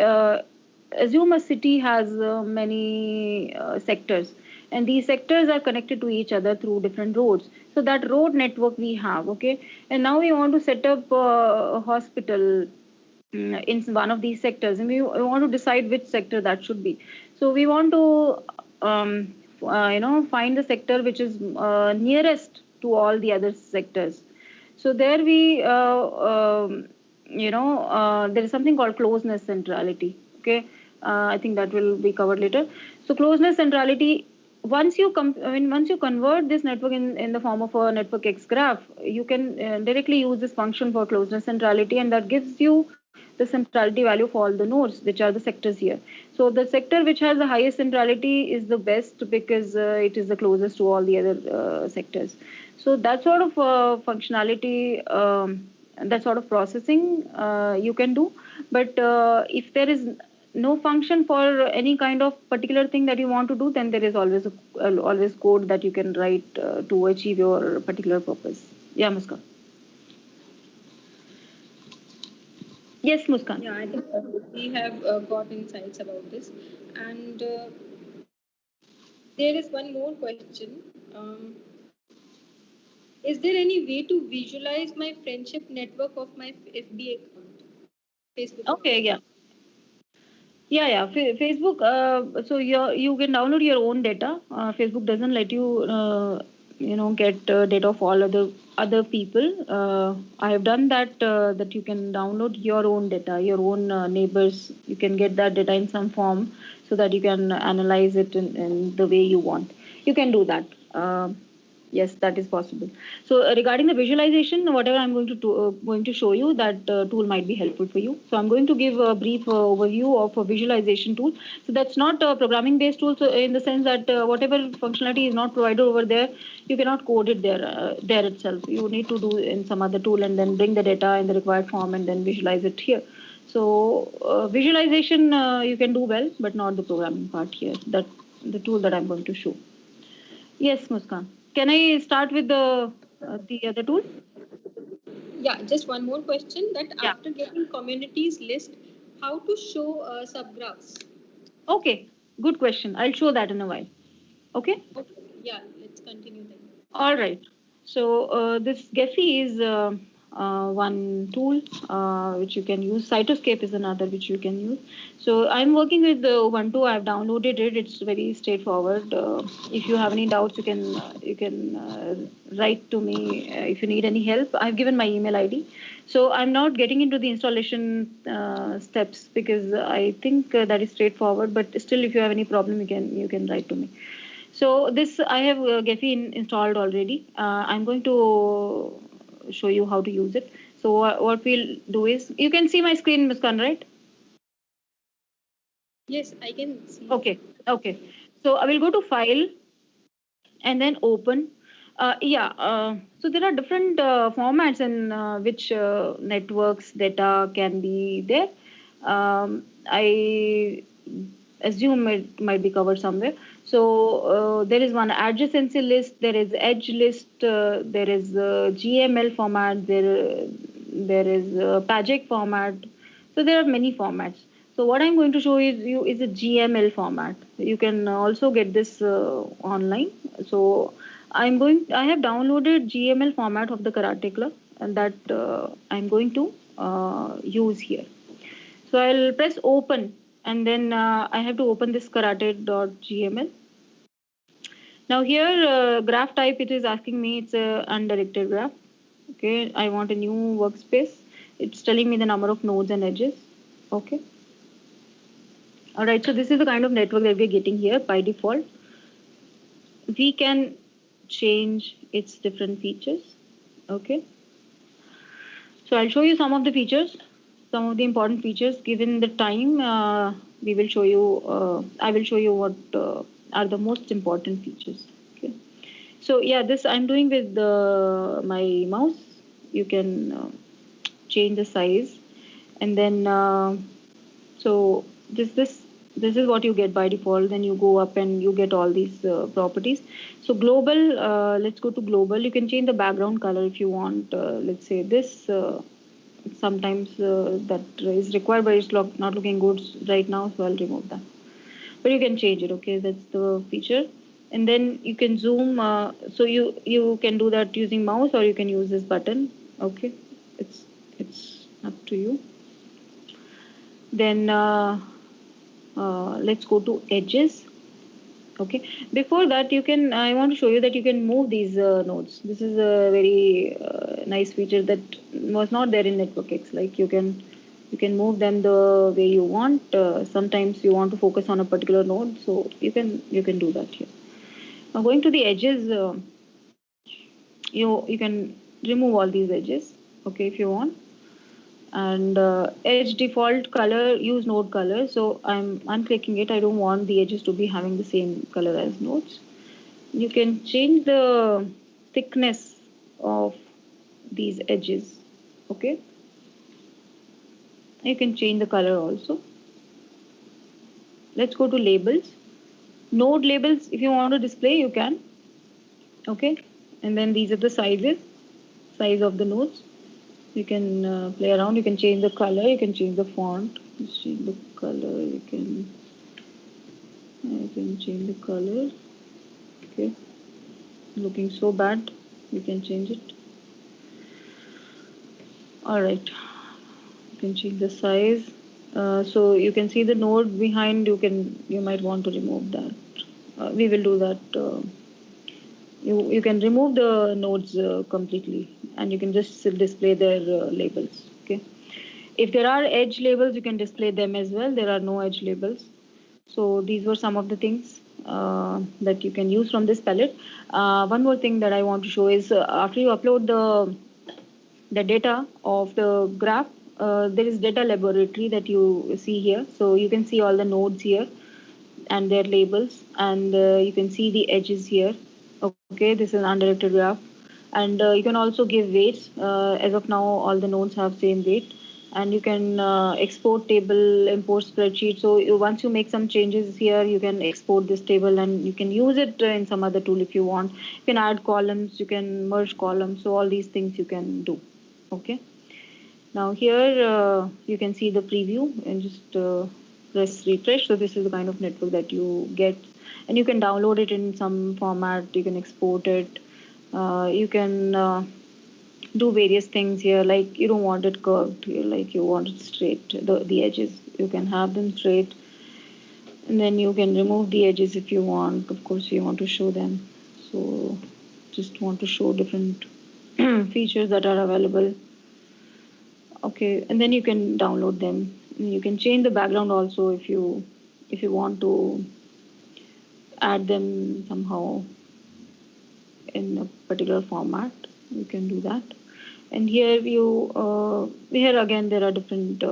assume a city has many sectors, and these sectors are connected to each other through different roads. So that road network we have, okay, and now we want to set up a hospital in one of these sectors, and we want to decide which sector that should be. So we want to find the sector which is nearest to all the other sectors. So there we there is something called closeness centrality. Okay, I think that will be covered later. So closeness centrality, once you convert this network in the form of a network X graph, you can directly use this function for closeness centrality, and that gives you the centrality value for all the nodes, which are the sectors here. So the sector which has the highest centrality is the best because it is the closest to all the other sectors. So that sort of functionality, that sort of processing you can do. But if there is no function for any kind of particular thing that you want to do, then there is always code that you can write to achieve your particular purpose. Yeah, Muskan. Yes, Muskan. Yeah, I think we have got insights about this. And there is one more question. Is there any way to visualize my friendship network of my FB account, Facebook Okay, account? yeah. Yeah. Facebook. So you can download your own data. Facebook doesn't let you, get data of all other people. I have done that. That you can download your own data, your own neighbors. You can get that data in some form so that you can analyze it in the way you want. You can do that. Yes, that is possible. So regarding the visualization, whatever I'm going to show you, that tool might be helpful for you. So I'm going to give a brief overview of a visualization tool. So that's not a programming based tool. So in the sense that whatever functionality is not provided over there, you cannot code it there itself. You need to do in some other tool and then bring the data in the required form and then visualize it here. So visualization you can do well, but not the programming part here. That the tool that I'm going to show. Yes, Muskan. Can I start with the other tool? Yeah, just one more question, that Yeah. after getting communities list, how to show subgraphs? Okay. Good question. I'll show that in a while. Okay. Okay, yeah, let's continue then. All right. So this Gephi is one tool which you can use. Cytoscape is another which you can use. So I'm working with the Ubuntu. I've downloaded it. It's very straightforward. If you have any doubts, you can write to me if you need any help. I've given my email ID. So I'm not getting into the installation steps because I think that is straightforward. But still, if you have any problem, you can write to me. So this I have Gephi installed already. I'm going to show you how to use it. So what we'll do is, you can see my screen, Muskan, right? Yes, I can see. Okay. So I will go to File and then Open. So there are different formats in which networks data can be there. I assume it might be covered somewhere. So there is one adjacency list, there is edge list, there is GML format, there is PAGEC format. So there are many formats. So what I'm going to show you is a GML format. You can also get this online. So I have downloaded GML format of the Karate Club, and that I'm going to use here. So I'll press open, and then I have to open this karate.gml. Now here graph type, it is asking me, it's a undirected graph. Okay, I want a new workspace. It's telling me the number of nodes and edges. Okay. All right, so this is the kind of network that we're getting here by default. We can change its different features. Okay. So I'll show you some of the features, some of the important features. Given the time, we will show you. I will show you what are the most important features. Okay. So yeah, this I'm doing with my mouse. You can change the size, and then so this is what you get by default. Then you go up and you get all these properties. So global, let's go to global. You can change the background color if you want. Let's say this. Sometimes that is required, but it's not looking good right now, so I'll remove that. But you can change it. Okay, that's the feature. And then you can zoom. So you can do that using mouse, or you can use this button. Okay, it's up to you. Then let's go to edges. Okay, before that you can I want to show you that you can move these nodes. This is a very nice feature that was not there in NetworkX. Like you can move them the way you want. Sometimes you want to focus on a particular node, so you can do that here. Now going to the edges, you can remove all these edges, okay, if you want. And edge default color, use node color. So I'm unclicking it. I don't want the edges to be having the same color as nodes. You can change the thickness of these edges. Okay, you can change the color also. Let's go to labels. Node labels, if you want to display, you can. Okay, and then these are the size of the nodes. You can play around. You can change the color. You can change the font. Just change the color. You can change the color. Okay, looking so bad. You can change it. All right, you can change the size. So you can see the node behind. You might want to remove that. We will do that. You can remove the nodes completely, and you can just display their labels. Okay. If there are edge labels, you can display them as well. There are no edge labels. So these were some of the things that you can use from this palette. One more thing that I want to show is after you upload the data of the graph, there is data laboratory that you see here. So you can see all the nodes here and their labels, and you can see the edges here. Okay, this is an undirected graph, and you can also give weights. As of now, all the nodes have same weight, and you can export table, import spreadsheet. So once you make some changes here, you can export this table and you can use it in some other tool if you want. You can add columns, you can merge columns. So all these things you can do. Okay. Now here you can see the preview and just press refresh. So this is the kind of network that you get, and you can download it in some format. You can export it. You can do various things here. Like you don't want it curved, like you want it straight. The edges, you can have them straight, and then you can remove the edges if you want. Of course, you want to show them. So just want to show different features that are available. Okay, and then you can download them. You can change the background also if you want to add them somehow in a particular format. You can do that. And here here again there are different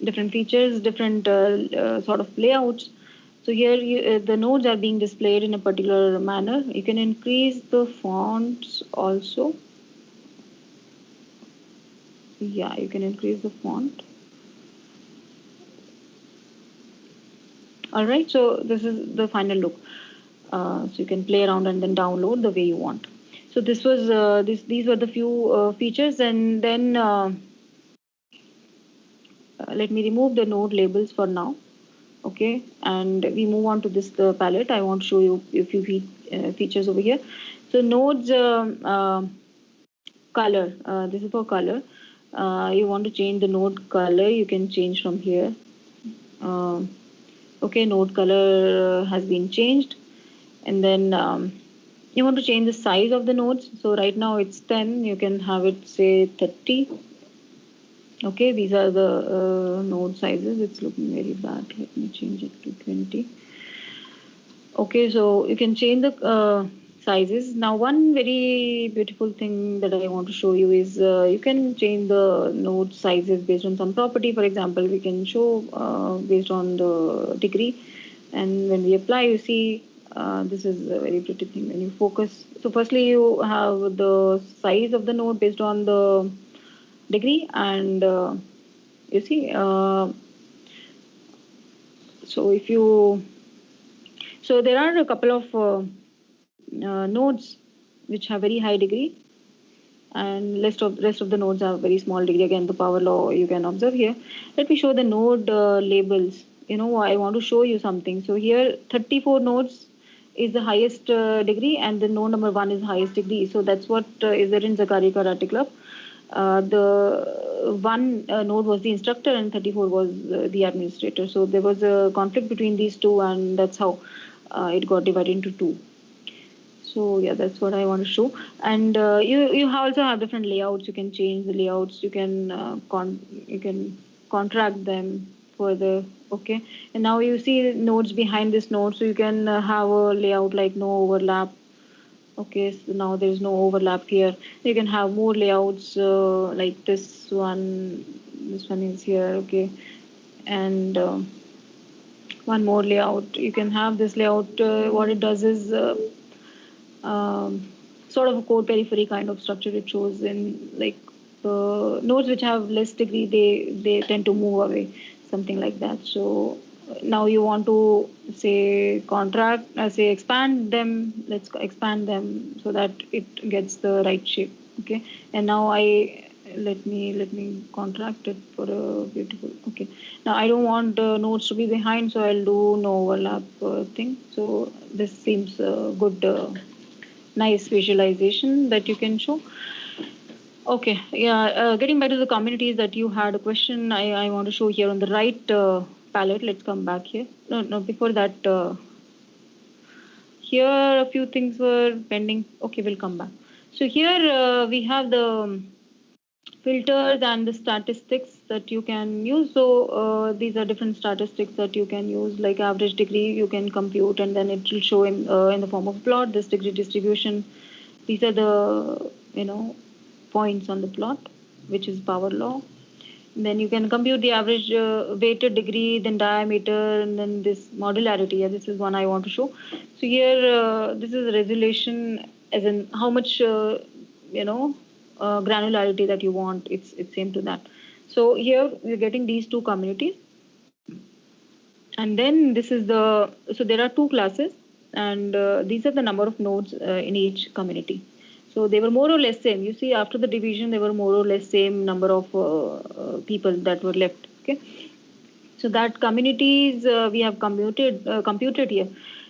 different features, different sort of layouts. So here the nodes are being displayed in a particular manner. You can increase the fonts also. Yeah, you can increase the font. All right, so this is the final look. So you can play around and then download the way you want. So this was these were the few features, and then let me remove the node labels for now. Okay, and we move on to this palette. I want to show you a few features over here. So nodes color. This is for color. You want to change the node color. You can change from here. Okay, node color has been changed, and then you want to change the size of the nodes. So right now it's 10. You can have it say 30. Okay, these are the node sizes. It's looking very bad. Let me change it to 20. Okay, so you can change the sizes. Now, one very beautiful thing that I want to show you is you can change the node sizes based on some property. For example, we can show based on the degree. And when we apply, you see this is a very pretty thing when you focus. So firstly, you have the size of the node based on the degree, and you see. So if you so there are a couple of nodes which have very high degree, and rest of the nodes have very small degree. Again, the power law you can observe here. Let me show the node labels. I want to show you something. So here 34 nodes is the highest degree, and the node number 1 is highest degree. So that's what is there in Zakari Karate Club. The one node was the instructor and 34 was the administrator. So there was a conflict between these two, and that's how it got divided into two. So yeah, that's what I want to show. And you also have different layouts. You can change the layouts. You can contract them further. Okay. And now you see nodes behind this node, so you can have a layout like no overlap. Okay, so now there is no overlap here. You can have more layouts like this one. This one is here. Okay, and one more layout. You can have this layout. What it does is um, sort of a core periphery kind of structure. It shows in like nodes which have less degree, they tend to move away, something like that. So now you want to say contract, say expand them. Let's expand them so that it gets the right shape. Okay, and now I let me contract it for a beautiful. Okay, now I don't want nodes to be behind, so I'll do no overlap thing. So this seems good. Nice visualization that you can show. Okay, yeah, getting back to the communities that you had a question, I want to show here on the right palette. Let's come back here. No, before that, here a few things were pending. Okay, we'll come back. So here we have the filters and the statistics that you can use. So these are different statistics that you can use, like average degree you can compute, and then it will show in the form of plot this degree distribution. These are the points on the plot, which is power law. Then you can compute the average weighted degree, then diameter, and then this modularity. Yeah, this is one I want to show. So here, this is resolution, as in how much granularity that you want. It's same to that. So here we're getting these two communities, and then this is so there are two classes, and these are the number of nodes in each community. So they were more or less same. You see, after the division, they were more or less same number of people that were left. Okay, so that communities we have computed here.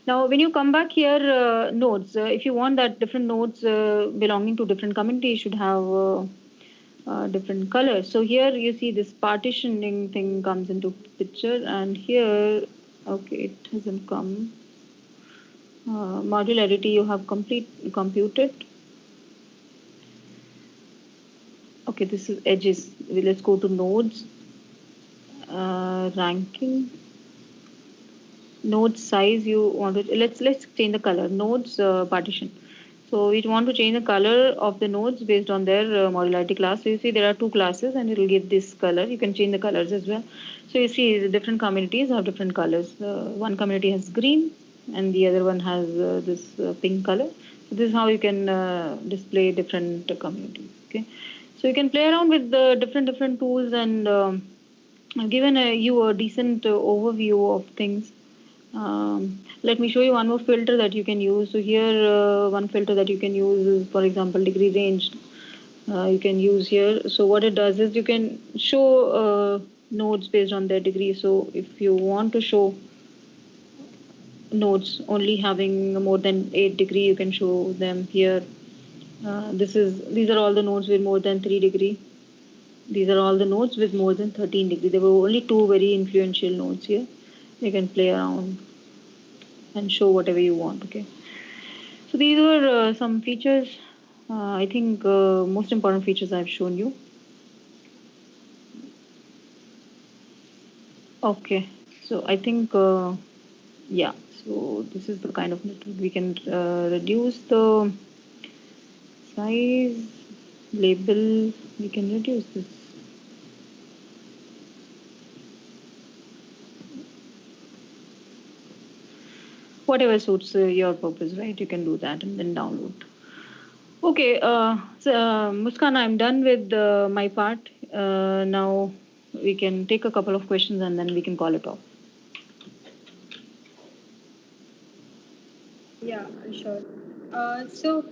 Now, when you come back here, nodes. If you want that different nodes belonging to different communities should have different colors. So here you see this partitioning thing comes into picture, and here, okay, it hasn't come. Modularity you have computed. Okay, this is edges. Let's go to nodes. Ranking. Node size you want to let's change the color. Nodes partition. So we want to change the color of the nodes based on their modularity class. So you see there are two classes, and it will give this color. You can change the colors as well. So you see the different communities have different colors. One community has green, and the other one has this pink color. So this is how you can display different communities. Okay, so you can play around with the different tools, and given you a decent overview of things. Let me show you one more filter that you can use. So here, one filter that you can use is, for example, degree range. You can use here. So what it does is you can show nodes based on their degree. So if you want to show nodes only having more than 8 degree, you can show them here. These are all the nodes with more than 3 degree. These are all the nodes with more than 13 degree. There were only two very influential nodes here. You can play around and show whatever you want. Okay, so these were some features. I think most important features I've shown you. Okay, so I think yeah, so this is the kind of network we can reduce the size label. We can reduce this. whatever suits your purpose, right? You can do that and then download. Okay, Muskan, I'm done with my part. Now we can take a couple of questions and then we can call it off. Yeah, sure. So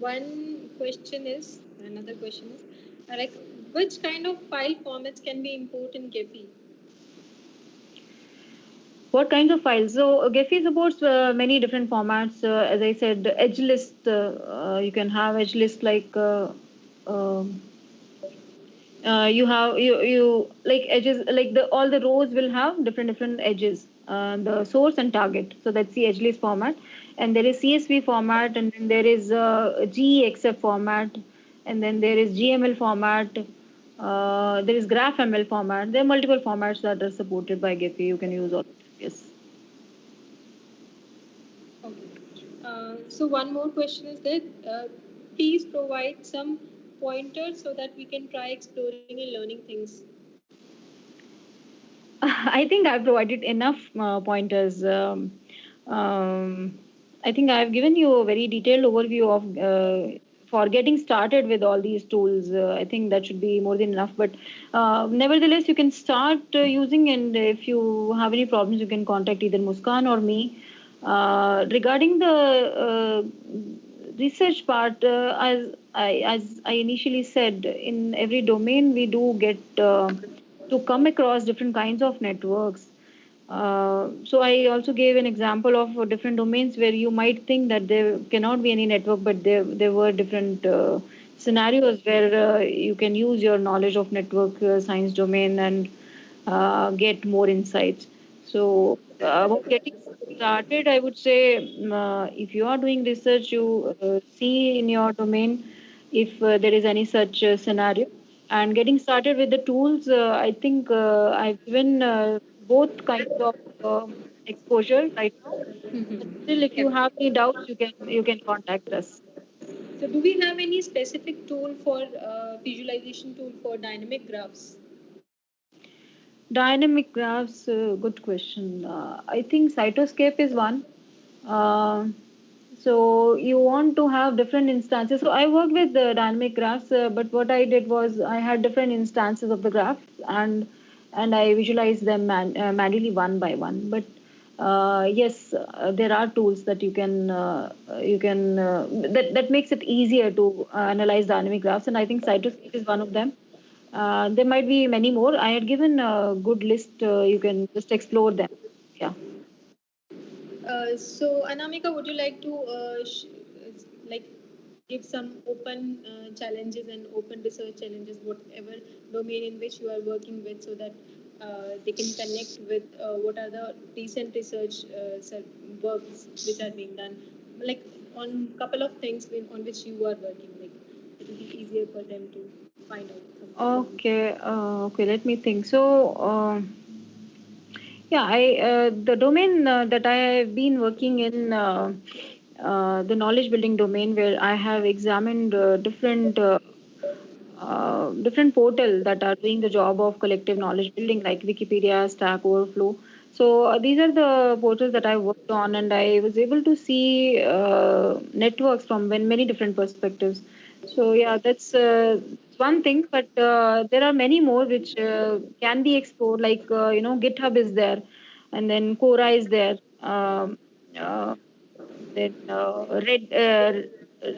one question is, another question is, like, which kind of file formats can we import in Gephi? What kinds of files? So Gephi supports many different formats. As I said, edge list. You can have edge list like um you have you like edges like the all the rows will have different edges. The source and target. So that's the edge list format, and there is CSV format, and then there is GEXF format, and then there is GML format. There is GraphML format. There are multiple formats that are supported by Gephi. You can use all. Yes. Okay. So one more question is that please provide some pointers so that we can try exploring and learning things. I think I've provided enough pointers. I think I've given you a very detailed overview of for getting started with all these tools. I think that should be more than enough. But nevertheless, you can start using, and if you have any problems, you can contact either Muskan or me. Regarding the research part, as I initially said, in every domain we do get to come across different kinds of networks. So I also gave an example of different domains where you might think that there cannot be any network, but there were different scenarios where you can use your knowledge of network science domain and get more insights. So about getting started, I would say if you are doing research, you see in your domain if there is any such scenario. And getting started with the tools, I think I've given both kinds of exposure right now. But still, if you have any doubts, you can contact us. So do we have any specific tool for visualization tool for dynamic graphs? Dynamic graphs, good question. I think Cytoscape is one. Uh, so you want to have different instances. So I worked with the dynamic graphs, but what I did was I had different instances of the graph and I visualized them manually one by one. But yes, there are tools that that makes it easier to analyze dynamic graphs, and I think Cytoscape is one of them. There might be many more. I had given a good list. You can just explore them. Yeah. So Anamika, would you like to like give some open challenges and open research challenges, whatever domain in which you are working with, so that they can connect with what are the recent research works which are being done, like on couple of things on which you are working, like it will be easier for them to find out some couple of things. Okay. Okay. Let me think. So. Yeah, I the domain that I have been working in the knowledge building domain, where I have examined different portal that are doing the job of collective knowledge building, like Wikipedia, Stack Overflow. So these are the portals that I worked on, and I was able to see networks from many different perspectives. So yeah, that's one thing, but there are many more which can be explored. Like GitHub is there, and then Quora is there. Then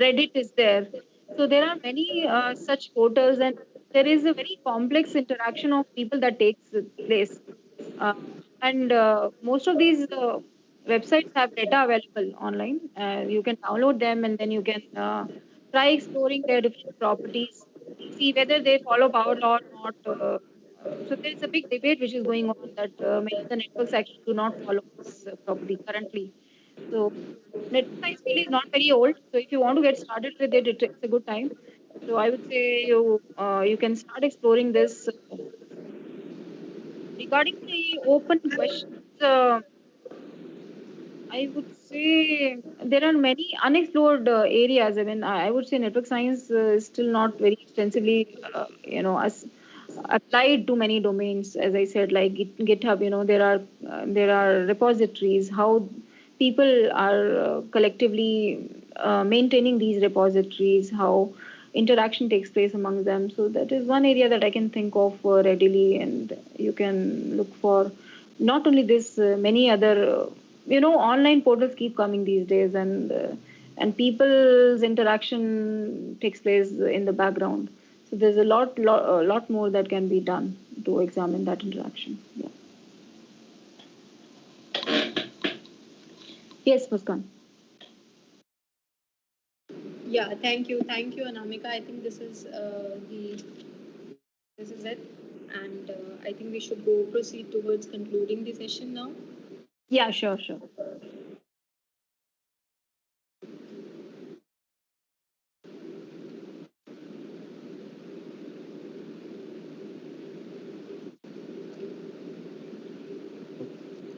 Reddit is there. So there are many such portals, and there is a very complex interaction of people that takes place. Uh, and most of these websites have data available online. You can download them, and then you can try exploring their different properties, see whether they follow power law or not. So there is a big debate which is going on that many of the networks actually do not follow this property currently. So network science field is not very old. So if you want to get started with it, it's a good time. So I would say you can start exploring this. Regarding the open questions, I would say there are many unexplored areas. I mean, I would say network science is still not very extensively, as applied to many domains. As I said, like GitHub, there are there are repositories, how people are collectively maintaining these repositories, how interaction takes place among them. So that is one area that I can think of readily, and you can look for not only this, many other, online portals keep coming these days, and people's interaction takes place in the background. So there's a lot more that can be done to examine that interaction. Yeah. Yes, Muskan. Yeah, thank you, Anamika. I think this is it, and I think we should go proceed towards concluding the session now. Yeah, sure, sure.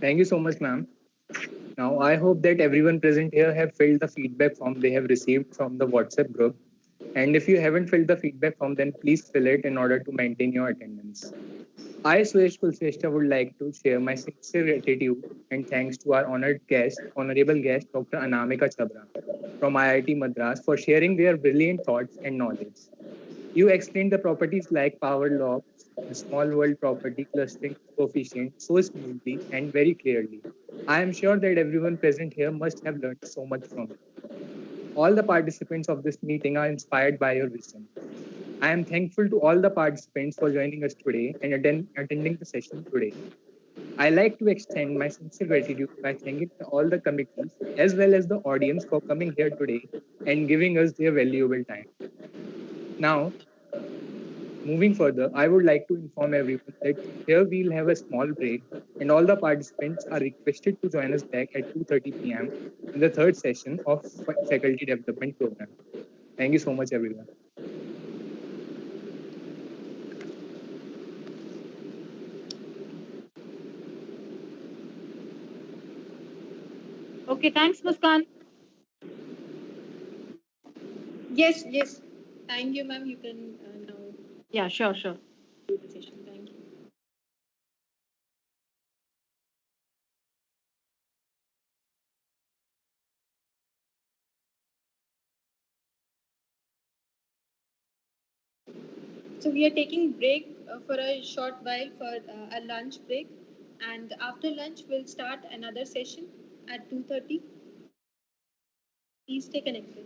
Thank you so much, ma'am. Now, I hope that everyone present here have filled the feedback form they have received from the WhatsApp group. And if you haven't filled the feedback form, then please fill it in order to maintain your attendance. I, Suresh Kulshrestha, would like to share my sincere gratitude and thanks to our honorable guest, Dr. Anamika Chabra from IIT Madras for sharing their brilliant thoughts and knowledge. You explained the properties like power law, the small world property clustering coefficient so smoothly and very clearly. I am sure that everyone present here must have learned so much from it. All the participants of this meeting are inspired by your wisdom. I am thankful to all the participants for joining us today and attending the session today. I like to extend my sincere gratitude by thanking all the committees as well as the audience for coming here today and giving us their valuable time. Now, moving further, I would like to inform everyone that here we'll have a small break and all the participants are requested to join us back at 2:30 p.m. in the third session of Faculty Development Program. Thank you so much, everyone. Okay, thanks, Muskan. Yes, yes. Thank you, ma'am. You can now Yeah, sure, sure. do the session. Thank you. So we are taking break for a short while for a lunch break, and after lunch we'll start another session at 2:30. Please stay connected.